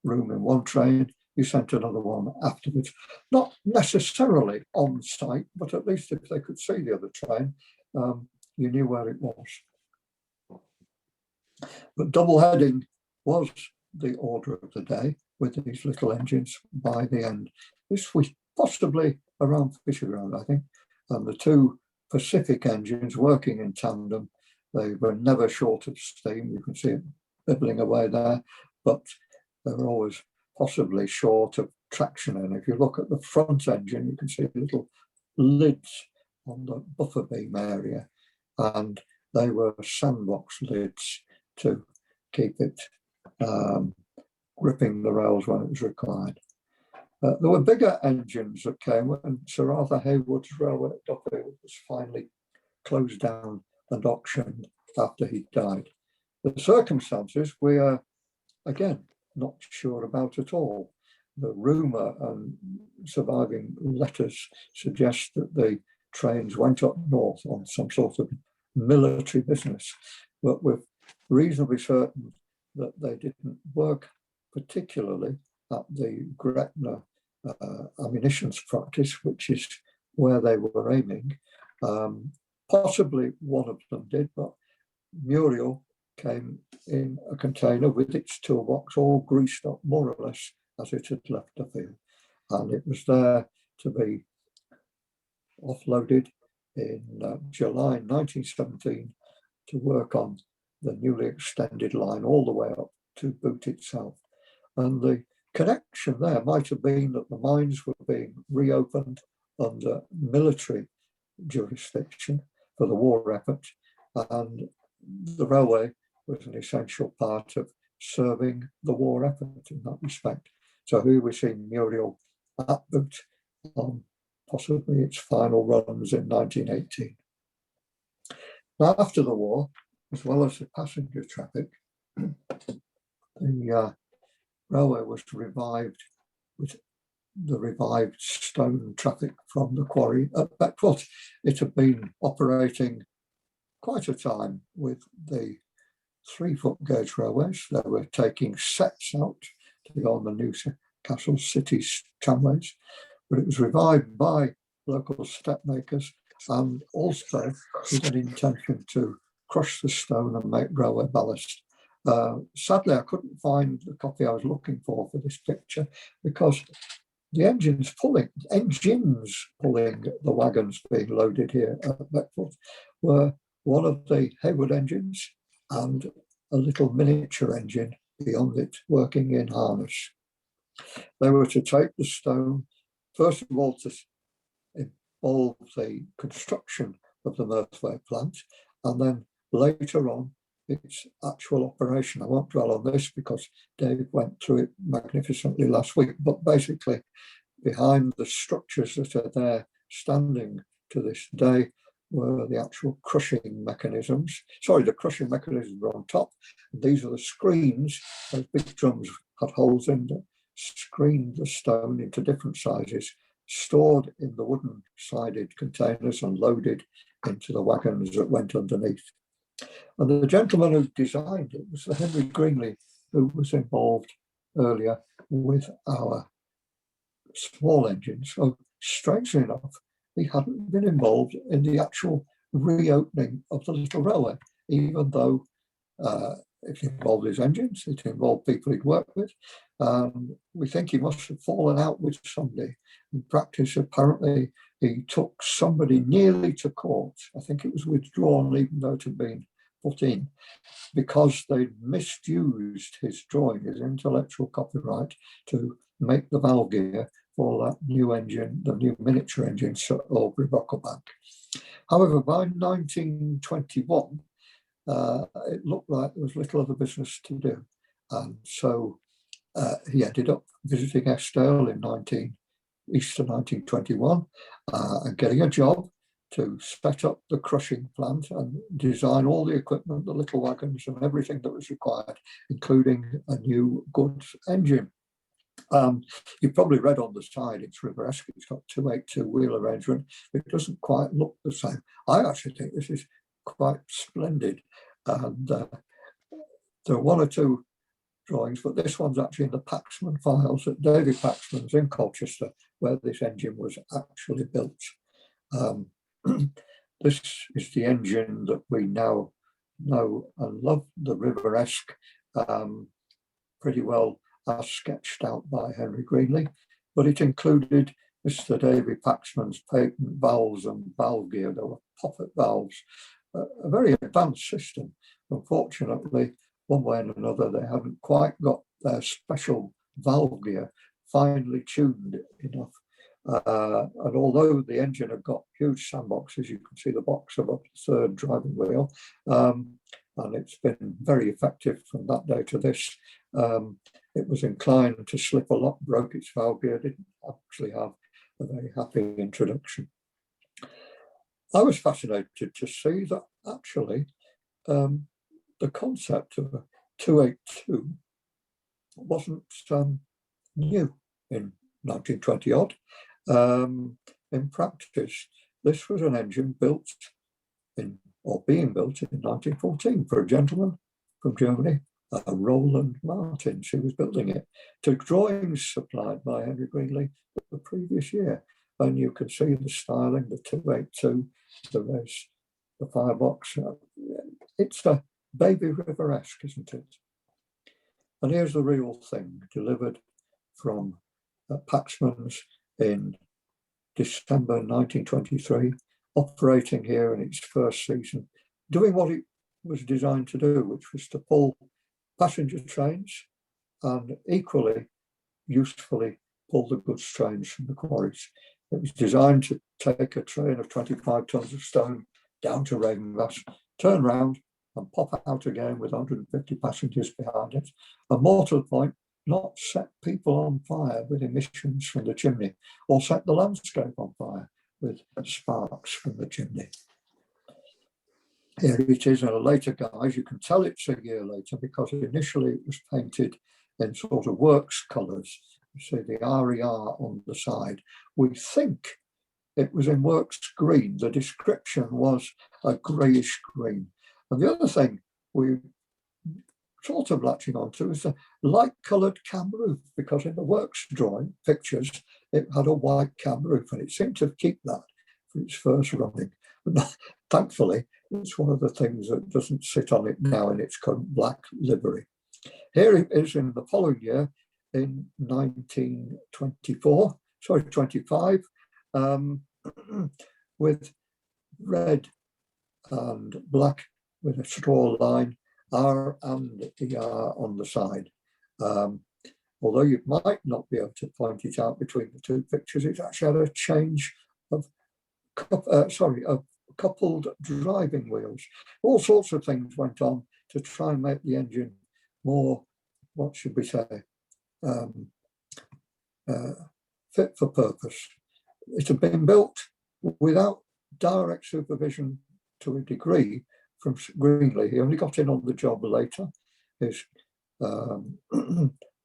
room in one train, you sent another one afterwards. Not necessarily on site, but at least if they could see the other train, you knew where it was. But double heading was the order of the day with these little engines by the end. This was possibly around Fisherground, I think, and the 2 Pacific engines working in tandem. They were never short of steam. You can see it bibbling away there, but they were always possibly short of traction. And if you look at the front engine, you can see little lids on the buffer beam area, and they were sandbox lids to keep it gripping the rails when it was required. There were bigger engines that came when Sir Arthur Heywood's railway at Duffield was finally closed down and auctioned after he died. The circumstances we are, again, not sure about at all. The rumour and surviving letters suggest that the trains went up north on some sort of military business, but we're reasonably certain that they didn't work particularly at the Gretna ammunitions practice, which is where they were aiming. Possibly one of them did, but Muriel came in a container with its toolbox all greased up more or less as it had left the field. And it was there to be offloaded in July 1917 to work on the newly extended line all the way up to Boot itself. And the connection there might have been that the mines were being reopened under military jurisdiction for the war effort, and the railway was an essential part of serving the war effort in that respect. So here we see Muriel at Boot on possibly its final runs in 1918. Now, after the war, as well as the passenger traffic, the railway was revived with the revived stone traffic from the quarry at Beckford. It had been operating quite a time with the 3-foot gauge railways. They were taking sets out to go on the Newcastle City tramways, but it was revived by local step makers and also with an intention to crush the stone and make railway ballast. Sadly, I couldn't find the copy I was looking for this picture because the engines pulling the wagons being loaded here at Beckford were one of the Heywood engines and a little miniature engine beyond it working in harness. They were to take the stone, first of all, to involve the construction of the Mirthway plant, and then later on its actual operation. I won't dwell on this because Dave went through it magnificently last week, but basically behind the structures that are there standing to this day were the actual crushing mechanisms. Sorry, the crushing mechanisms were on top. These are the screens. Those big drums had holes in that screened the stone into different sizes, stored in the wooden sided containers and loaded into the wagons that went underneath. And the gentleman who designed it was Henry Greenley, who was involved earlier with our small engines. So strangely enough, he hadn't been involved in the actual reopening of the little railway, even though it involved his engines, it involved people he'd worked with. We think he must have fallen out with somebody. In practice, apparently, he took somebody nearly to court. I think it was withdrawn, even though it had been put in, because they misused his drawing, his intellectual copyright, to make the valve gear for that new engine, the new miniature engine, Sir Aubrey Bucklebank. However, by 1921, it looked like there was little other business to do. And so he ended up visiting Eskdale in Easter 1921 and getting a job to set up the crushing plant and design all the equipment, the little wagons and everything that was required, including a new goods engine. You probably read on the side, it's River-esque, it's got 282 wheel arrangement, but it doesn't quite look the same. I actually think this is quite splendid. And there are one or two drawings, but this one's actually in the Paxman files at David Paxman's in Colchester, where this engine was actually built. This is the engine that we now know and love, the River-esque, pretty well as sketched out by Henry Greenley, but it included Mr. David Paxman's patent valves and valve gear. There were poppet valves, a very advanced system. Unfortunately, one way and another, they haven't quite got their special valve gear finely tuned enough. And although the engine had got huge sandboxes, you can see the box above the third driving wheel, and it's been very effective from that day to this. It was inclined to slip a lot, broke its valve gear, didn't actually have a very happy introduction. I was fascinated to see that actually the concept of a 282 wasn't new in 1920 odd. In practice, this was an engine built being built in 1914 for a gentleman from Germany, Roland Martins, who was building it, to drawings supplied by Henry Greenley the previous year. And you can see the styling, the 282, the race, the firebox. It's a baby River-esque, isn't it? And here's the real thing, delivered from Paxman's in December 1923, operating here in its first season, doing what it was designed to do, which was to pull passenger trains and equally usefully pull the goods trains from the quarries. It was designed to take a train of 25 tons of stone down to Ravenglass, turn round and pop out again with 150 passengers behind it, and more to the point, not set people on fire with emissions from the chimney or set the landscape on fire with sparks from the chimney. Here it is in a later guise. You can tell it's a year later because initially it was painted in sort of works colours, You see the RER on the side. We think it was in works green. The description was a greyish green. And the other thing we sort of latching onto is a light coloured cam roof, because in the works drawing pictures, it had a white cam roof, and it seemed to keep that for its first running. But thankfully, it's one of the things that doesn't sit on it now in its current black livery. Here it is in the following year, in 25, with red and black with a straw line, R&GN on the side. Although you might not be able to point it out between the two pictures, it's actually had a change of coupled driving wheels. All sorts of things went on to try and make the engine more, what should we say, fit for purpose. It had been built without direct supervision to a degree from Greenlee. He only got in on the job later. His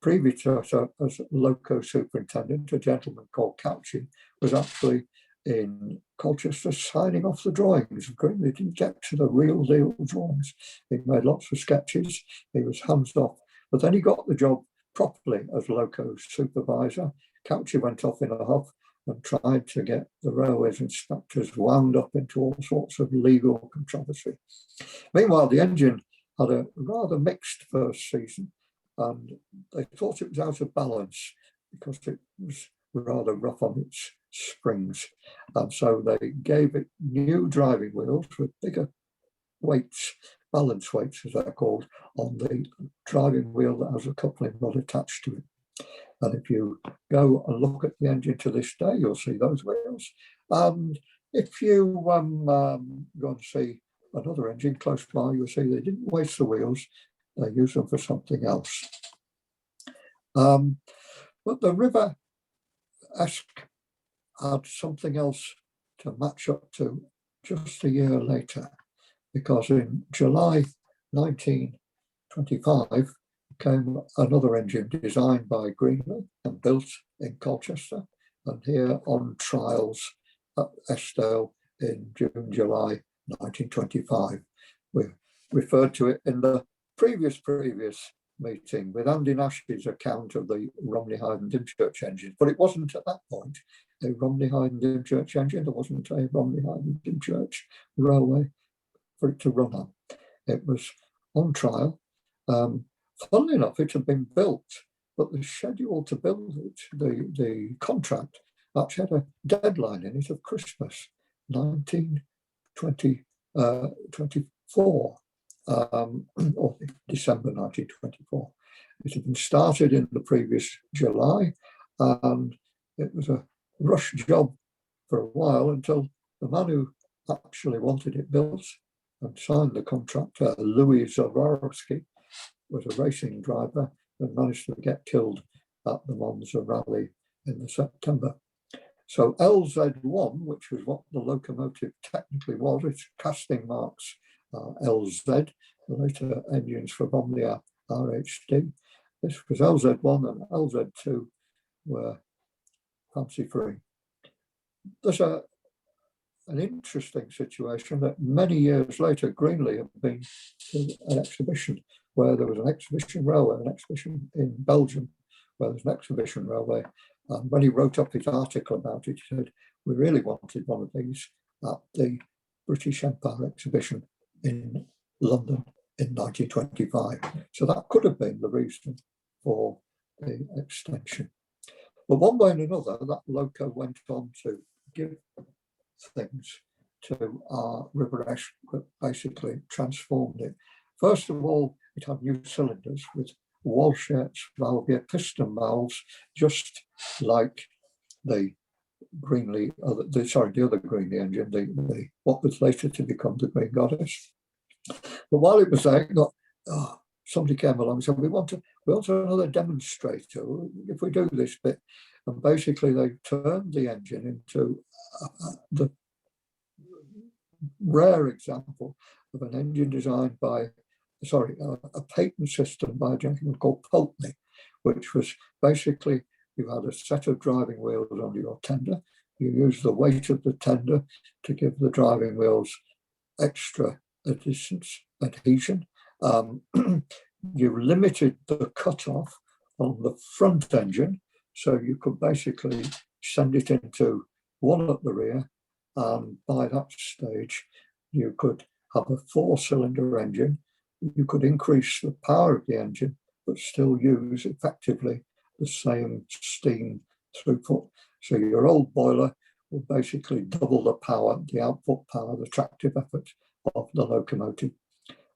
predecessor as loco superintendent, a gentleman called Chauchi, was actually in Colchester signing off the drawings. Greenlee didn't get to the real deal drawings. He made lots of sketches. He was hands off. But then he got the job properly as loco supervisor. Chauchi went off in a huff and tried to get the railways inspectors wound up into all sorts of legal controversy. Meanwhile, the engine had a rather mixed first season, and they thought it was out of balance because it was rather rough on its springs. And so they gave it new driving wheels with bigger weights, balance weights as they're called, on the driving wheel that has a coupling rod attached to it. And if you go and look at the engine to this day, you'll see those wheels. And if you go and see another engine close by, you'll see they didn't waste the wheels, they used them for something else. But the River Esk had something else to match up to just a year later, because in July 1925, came another engine designed by Greenlee and built in Colchester, and here on trials at Eskdale in June, July 1925. We referred to it in the previous meeting with Andy Nash's account of the Romney Hyde and Dymchurch engine, but it wasn't at that point a Romney Hyde and Dymchurch engine. There wasn't a Romney Hyde and Dymchurch railway for it to run on. It was on trial. Funnily enough, it had been built, but the schedule to build it, the contract, actually had a deadline in it of Christmas 1924, or December 1924. It had been started in the previous July, and it was a rush job for a while until the man who actually wanted it built and signed the contract, Louis Zawarowski, was a racing driver and managed to get killed at the Monza Rally in the September. So LZ1, which was what the locomotive technically was, its casting marks LZ, the later engines for Bombardier RHD. This was LZ1 and LZ2 were fancy free. There's an interesting situation that many years later, Greenlee had been to an exhibition where there was an exhibition railway, an exhibition in Belgium, where there's an exhibition railway. And when he wrote up his article about it, he said, we really wanted one of these at the British Empire exhibition in London in 1925. So that could have been the reason for the extension. But one way and another, that loco went on to give things to our River Esk that basically transformed it. First of all, it had new cylinders with wall-shaped valve piston valves, just like the Greenlee, the other Greenlee engine, the what was later to become the Green Goddess. But while it was there, somebody came along and said, we want another demonstrator if we do this bit. And basically they turned the engine into the rare example of an engine designed by, a patent system by a gentleman called Pulteney, which was basically you had a set of driving wheels under your tender. You used the weight of the tender to give the driving wheels extra adhesion. You limited the cutoff on the front engine, so you could basically send it into one at the rear, and by that stage you could have a 4-cylinder engine. You could increase the power of the engine but still use effectively the same steam throughput. So your old boiler will basically double the power, the output power, the tractive effort of the locomotive.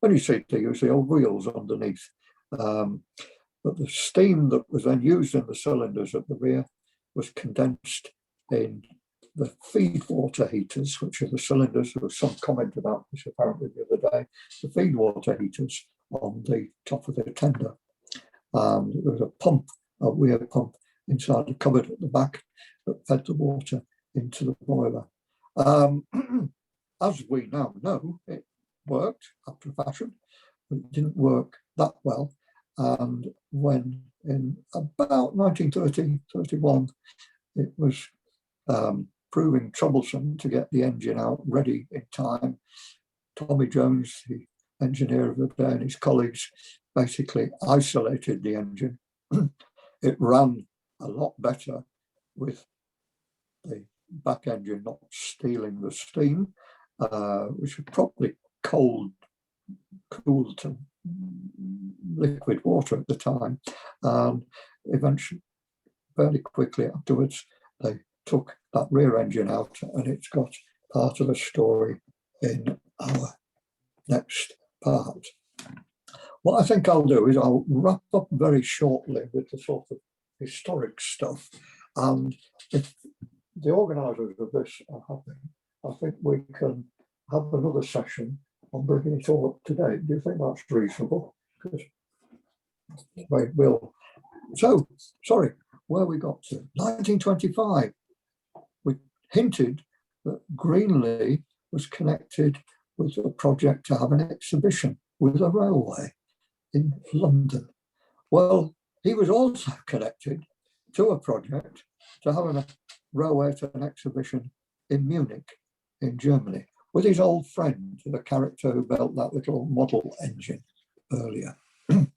And you see they use the old wheels underneath. But the steam that was then used in the cylinders at the rear was condensed in the feed water heaters, which are the cylinders. There was some comment about this apparently the other day. The feed water heaters on the top of the tender. There was a pump, a weir pump inside the cupboard at the back that fed the water into the boiler. As we now know, it worked after a fashion, but it didn't work that well. And when in about 1930, 31, it was proving troublesome to get the engine out ready in time, Tommy Jones, the engineer of the day, and his colleagues basically isolated the engine. It ran a lot better with the back engine not stealing the steam, which was probably cooled to liquid water at the time. And eventually, fairly quickly afterwards, they took that rear engine out, and it's got part of the story in our next part. What I think I'll do is I'll wrap up very shortly with the sort of historic stuff. And if the organisers of this are happy, I think we can have another session on bringing it all up to date. Do you think that's reasonable? Because we will. So, sorry, where we got to? 1925. We hinted that Greenlee was connected with a project to have an exhibition with a railway in London. Well, he was also connected to a project to have a railway to an exhibition in Munich, in Germany, with his old friend, the character who built that little model engine earlier. And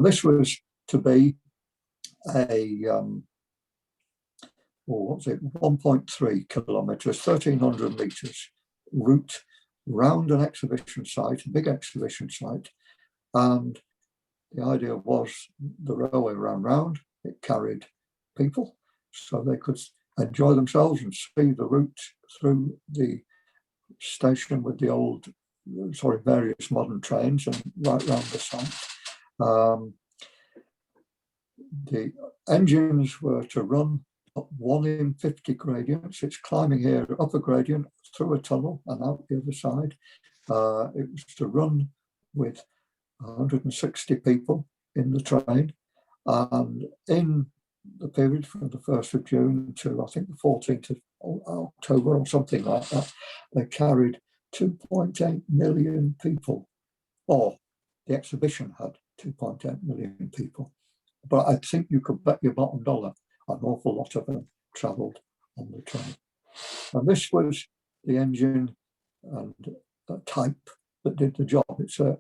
this was to be a 1.3 kilometres, 1,300 metres route round an exhibition site, a big exhibition site. And the idea was the railway ran round, it carried people, so they could enjoy themselves and see the route through the station with the old, various modern trains and right round the site. The engines were to run up 1 in 50 gradients. It's climbing here up a gradient through a tunnel and out the other side. It was to run with 160 people in the train, and in the period from the 1st of June to I think the 14th of October or something like that, they carried 2.8 million people, or the exhibition had 2.8 million people. But I think you could bet your bottom dollar an awful lot of them travelled on the train. And this was the engine and type that did the job. It's a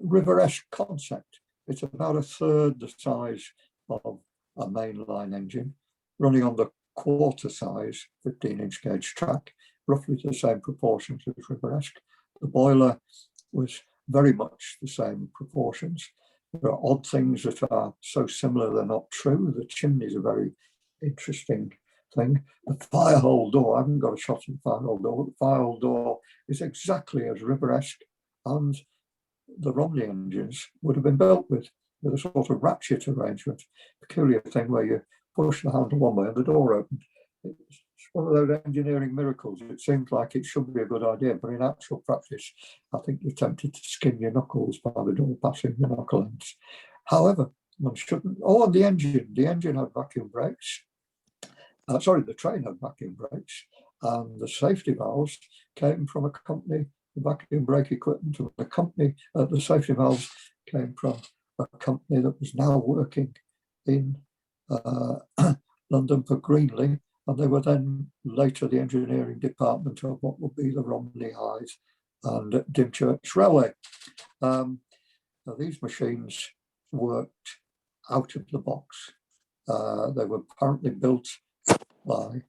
river-esque concept. It's about a third the size of a mainline engine, running on the quarter size 15-inch gauge track, roughly the same proportions as river-esque. The boiler was very much the same proportions. There are odd things that are so similar they're not true. The chimney is a very interesting thing. The firehole door, I haven't got a shot of the firehole door, but the firehole door is exactly as river-esque, and the Romney engines would have been built with a sort of ratchet arrangement, peculiar thing where you push the handle one way and the door opened. It's one of those engineering miracles. It seems like it should be a good idea, but in actual practice, I think you're tempted to skin your knuckles by the door passing the knuckle ends. However, one shouldn't. Oh, and the engine had vacuum brakes. The train had vacuum brakes, and the safety valves came from a company, the vacuum brake equipment of the company, the safety valves came from a company that was now working in London for Greenley, and they were then later the engineering department of what would be the Romney Hythe and Dymchurch Railway. Now these machines worked out of the box. They were apparently built by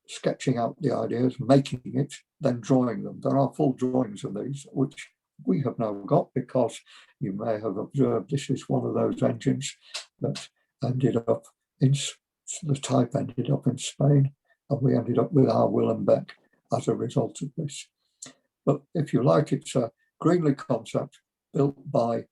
sketching out the ideas, making it, then drawing them. There are full drawings of these, which we have now got, because you may have observed this is one of those engines that ended up in, the type ended up in Spain, and we ended up with our Willenbeck as a result of this. But if you like, it's a Greenley concept built by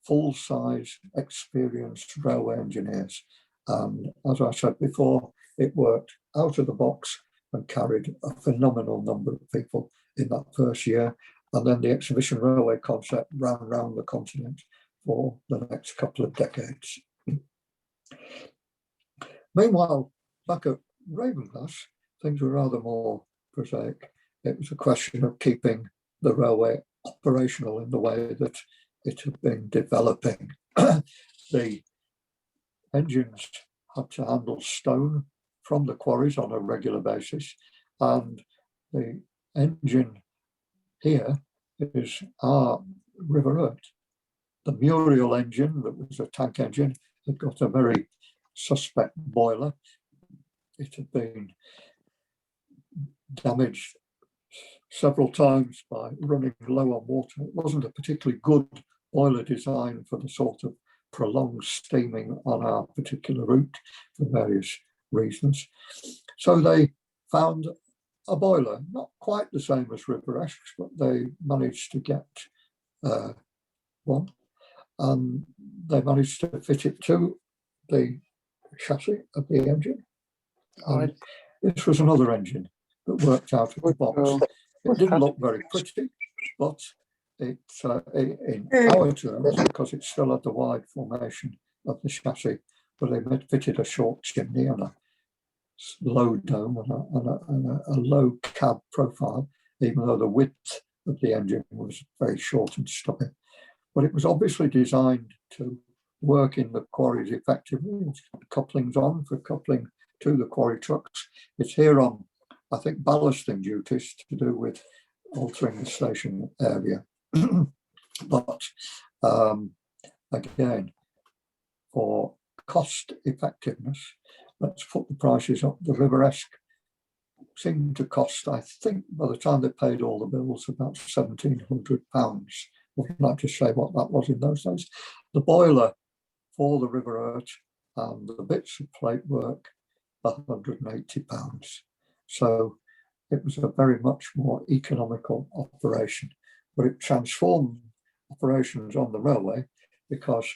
full-size, experienced railway engineers. And as I said before, it worked out of the box and carried a phenomenal number of people in that first year. And then the exhibition railway concept ran around the continent for the next couple of decades. Meanwhile, back at Ravenglass, things were rather more prosaic. It was a question of keeping the railway operational in the way that it had been developing. The engines had to handle stone from the quarries on a regular basis, and the engine here is our River Urt. The Muriel engine, that was a tank engine, had got a very suspect boiler. It had been damaged several times by running low on water. It wasn't a particularly good boiler design for the sort of prolonged steaming on our particular route for various reasons. So they found a boiler, not quite the same as River Esk, but they managed to get one, and they managed to fit it to the chassis of the engine. And this was another engine that worked out of the box. It didn't look very pretty, but it, in our terms, because it still had the wide formation of the chassis, but they fitted a short chimney and a low dome and a low cab profile, even though the width of the engine was very short and stubby. But it was obviously designed to work in the quarries effectively. It's couplings on for coupling to the quarry trucks. It's here on, I think, ballasting duties to do with altering the station area. But again, for cost effectiveness, let's put the prices up. The River Esk seemed to cost, I think, by the time they paid all the bills, about £1,700. I would like to say what that was in those days. The boiler for the River Urt and the bits of plate work, £180. So it was a very much more economical operation, but it transformed operations on the railway because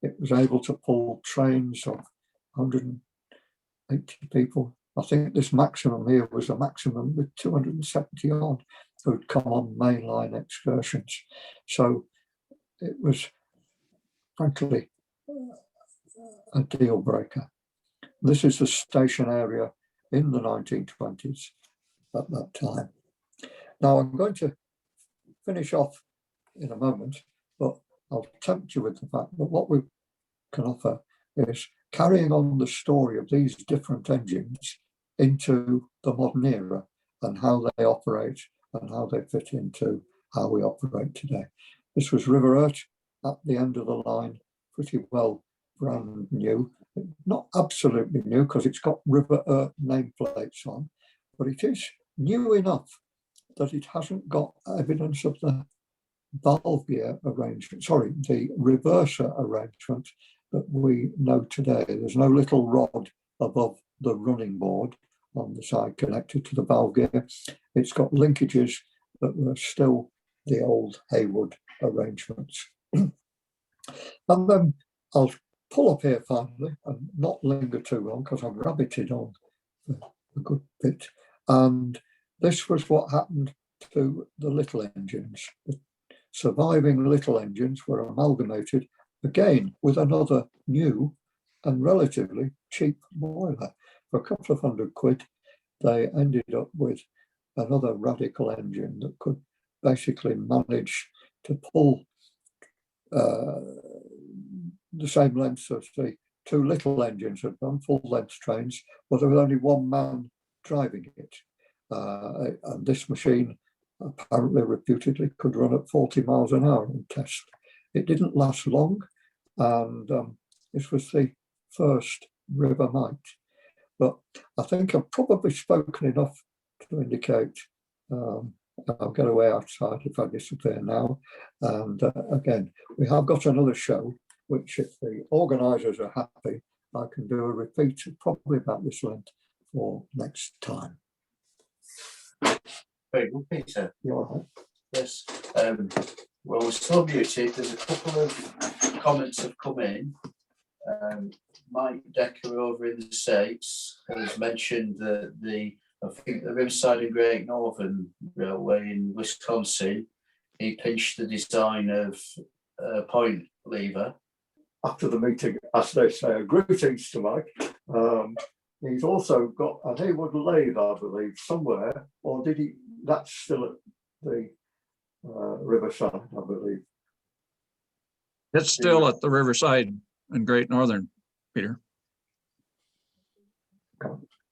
it was able to pull trains of 180 people. I think this maximum here was a maximum with 270 odd who'd come on mainline excursions. So it was, frankly, a deal breaker. This is the station area in the 1920s at that time. Now I'm going to finish off in a moment, but I'll tempt you with the fact that what we can offer is carrying on the story of these different engines into the modern era and how they operate and how they fit into how we operate today. This was River Urt at the end of the line, pretty well brand new. Not absolutely new because it's got River Urt nameplates on, but it is new enough that it hasn't got evidence of the valve gear arrangement, sorry, the reverser arrangement that we know today. There's no little rod above the running board on the side connected to the valve gear. It's got linkages that were still the old Heywood arrangements. And then I'll pull up here finally and not linger too long because I've rabbited on a good bit. And this was what happened to the little engines. The surviving little engines were amalgamated again with another new and relatively cheap boiler. For a couple of £100, they ended up with another radical engine that could basically manage to pull the same length as the two little engines had run, full-length trains, but there was only one man driving it. And this machine apparently reputedly could run at 40 miles an hour on test. It didn't last long, and this was the first River Mite. But I think I've probably spoken enough to indicate I'll get away outside if I disappear now. And again, we have got another show, which if the organisers are happy, I can do a repeat probably about this length for next time. Very good, Peter. You all right? Yes. Well, we're still muted. There's a couple of comments have come in. Mike Decker over in the States has mentioned that I think the Riverside and Great Northern Railway in Wisconsin, he pinched the design of a point lever. After the meeting, as they say, greetings to Mike. He's also got a Heywood lathe, I believe, somewhere, or did he? That's still at the Riverside, I believe. It's still at the Riverside and Great Northern, Peter.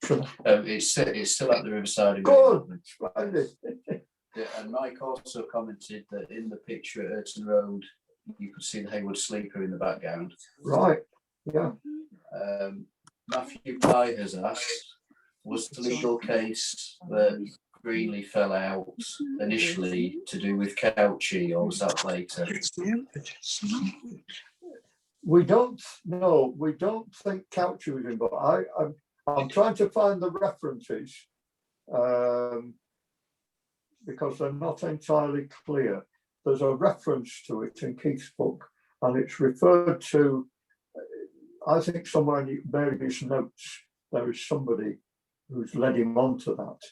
Sure. It's still at the Riverside and Great Good, Northern. splendid. Yeah, and Mike also commented that in the picture at Ayrton Road, you could see the Heywood sleeper in the background. Right, yeah. Matthew Pye has asked, was the legal case that Greenley fell out initially to do with Chauchi, or was that later? We don't know. We don't think Chauchi was involved. I'm trying to find the references because they're not entirely clear. There's a reference to it in Keith's book, and it's referred to, I think somewhere in various notes, there is somebody who's led him on to that.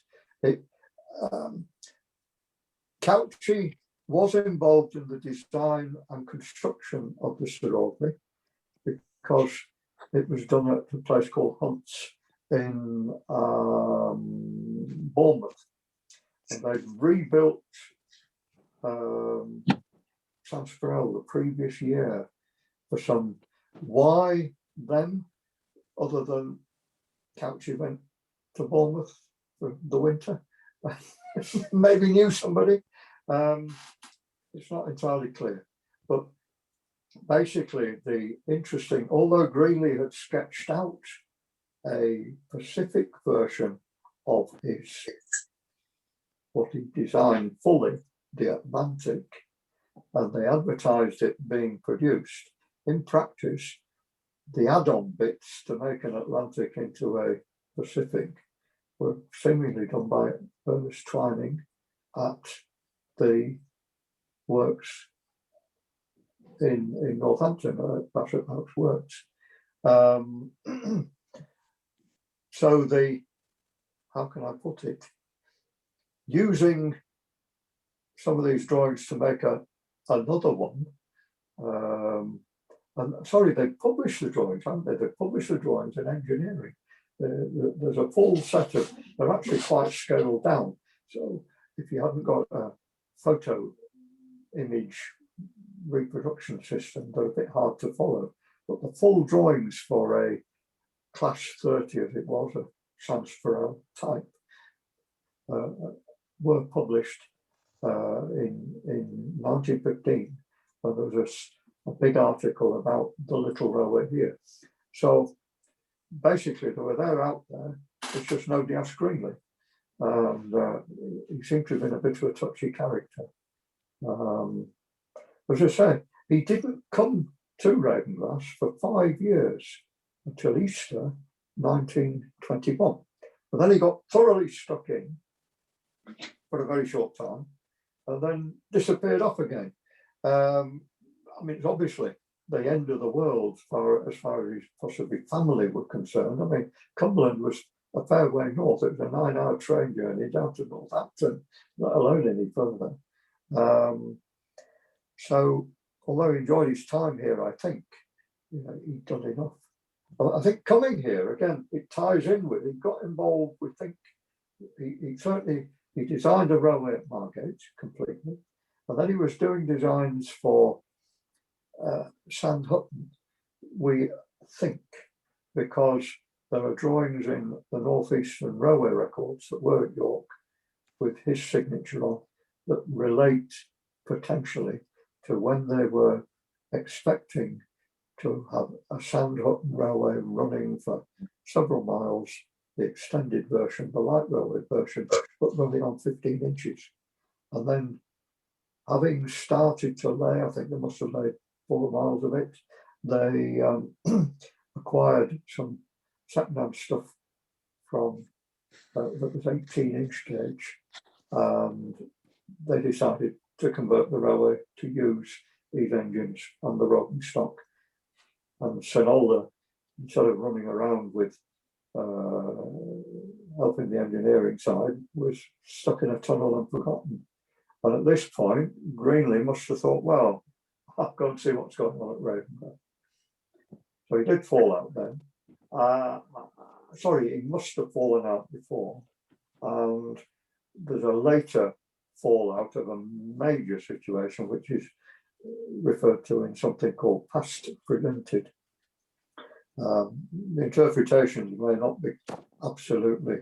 Chauchi was involved in the design and construction of the Sarovni because it was done at a place called Hunt's in Bournemouth. And they've rebuilt Sansfarel the previous year for some. Why then, other than Chauchi went to Bournemouth for the winter? Maybe knew somebody. It's not entirely clear. But basically, the interesting, although Greenley had sketched out a Pacific version of what he designed fully, the Atlantic, and they advertised it being produced. In practice, the add-on bits to make an Atlantic into a Pacific were seemingly done by Ernest Twining at the works in Northampton, Bassett House Works. So how can I put it? Using some of these drawings to make another one. And sorry, they published the drawings, haven't they? They published the drawings in engineering. There's a full set of, they're actually quite scaled down. So if you haven't got a photo image reproduction system, they're a bit hard to follow. But the full drawings for a Class 30, as it was, a Sansfarel type, were published in 1915, when there was a big article about the little railway here. So basically, they were there out there. It's just nobody asked Greenley. And he seemed to have been a bit of a touchy character. As I say, he didn't come to Ravenglass for 5 years until Easter 1921. But then he got thoroughly stuck in for a very short time and then disappeared off again. I mean, it's obviously the end of the world as far as his possibly family were concerned. I mean, Cumberland was a fair way north. It was a 9-hour train journey down to Northampton, let alone any further. So, although he enjoyed his time here, I think, he'd done enough. I think coming here, again, it ties in with, he got involved, we think, he designed a railway at Margate completely. And then he was doing designs for Sand Hutton. We think, because there are drawings in the North Eastern Railway records that were at York with his signature on that relate potentially to when they were expecting to have a Sandhutton railway running for several miles, the extended version, the light railway version, but running on 15 inches. And then having started to lay, I think they must have laid 4 miles of it, they acquired some second-hand stuff from that was 18-inch gauge, and they decided to convert the railway to use these engines on the rolling stock. And Senolda, instead of running around with helping the engineering side, was stuck in a tunnel and forgotten. And at this point, Greenlee must have thought, well, I'll go and see what's going on at Ravenglass. So he did fall out then. Sorry, he must have fallen out before. And there's a later fallout of a major situation, which is referred to in something called past prevented. The interpretations may not be absolutely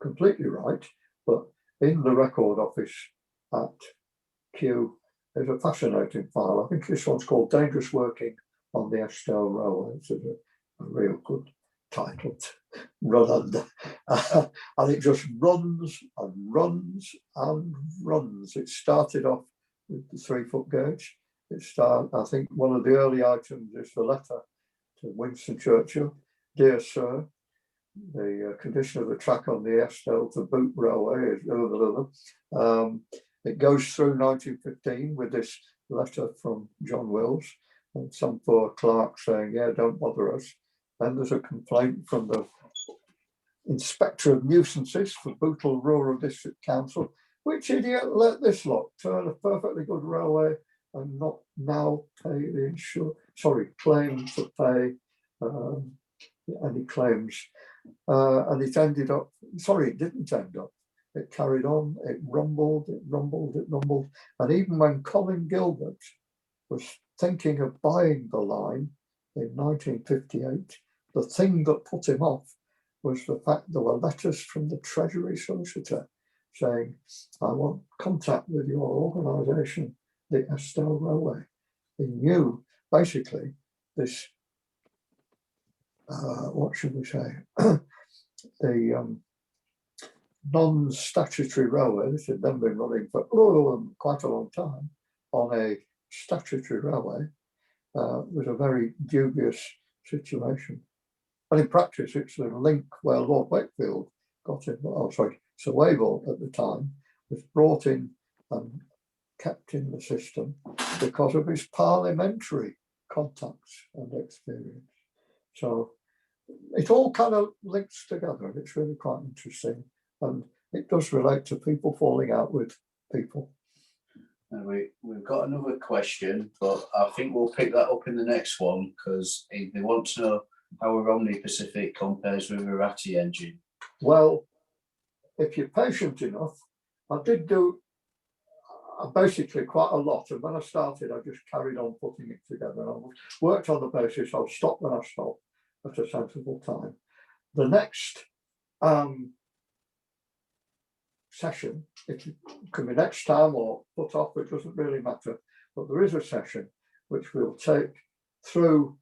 completely right, but in the record office at Kew, there's a fascinating file. I think this one's called Dangerous Working on the Eskdale Railway. It's a real good title to run under. And it just runs and runs and runs. It started off with the 3-foot gauge. I think one of the early items is the letter to Winston Churchill. Dear Sir, the condition of the track on the Eskdale to Boot Railway is it goes through 1915 with this letter from John Wills and some poor clerk saying, yeah, don't bother us. Then there's a complaint from the Inspector of Nuisances for Bootle Rural District Council. Which idiot let this lot turn a perfectly good railway and not now pay the claim to pay any claims. And it ended up, it didn't end up. It carried on, it rumbled, it rumbled, it rumbled. And even when Colin Gilbert was thinking of buying the line in 1958, the thing that put him off was the fact there were letters from the Treasury Solicitor saying, I want contact with your organisation, the Eskdale Railway. He knew basically this, what should we say, the non-statutory railway, this had then been running for quite a long time on a statutory railway, was a very dubious situation. And in practice, it's the link where Lord Wakefield got in, Sir Wavell at the time was brought in and kept in the system because of his parliamentary contacts and experience. So it all kind of links together, and it's really quite interesting. And it does relate to people falling out with people. And we've got another question, but I think we'll pick that up in the next one because they want to know how a Romney Pacific compares with a Ratty engine. Well, if you're patient enough, I did do basically quite a lot. And when I started, I just carried on putting it together. And I worked on the basis I'll stop when I stop at a sensible time. The next session, it can be next time or put off, it doesn't really matter. But there is a session which we'll take through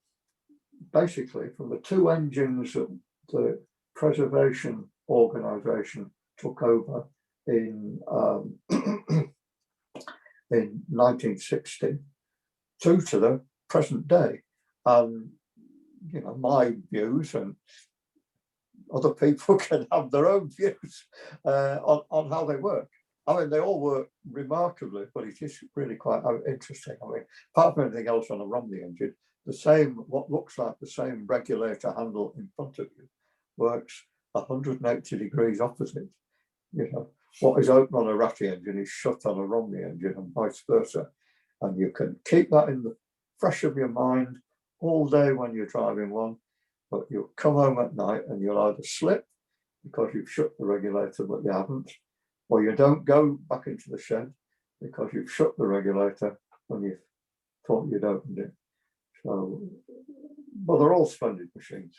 basically from the 2 engines that the preservation organisation took over in 1960 to the present day. You know, my views, and other people can have their own views on how they work. I mean, they all work remarkably, but it is really quite interesting. I mean, apart from anything else on a Romney engine, the same, what looks like the same regulator handle in front of you works 180 degrees opposite. You know, what is open on a Ratty engine is shut on a Romney engine and vice versa. And you can keep that in the fresh of your mind all day when you're driving one, but you'll come home at night and you'll either slip because you've shut the regulator but you haven't, or you don't go back into the shed because you've shut the regulator when you thought you'd opened it. So, but they're all splendid machines.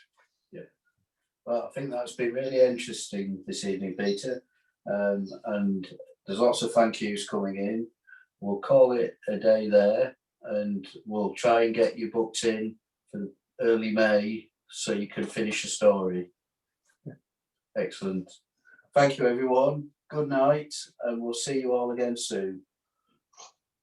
Well, I think that's been really interesting this evening, Peter. And there's lots of thank yous coming in. We'll call it a day there, and we'll try and get you booked in for early May so you can finish the story. Excellent. Thank you, everyone. Good night, and we'll see you all again soon.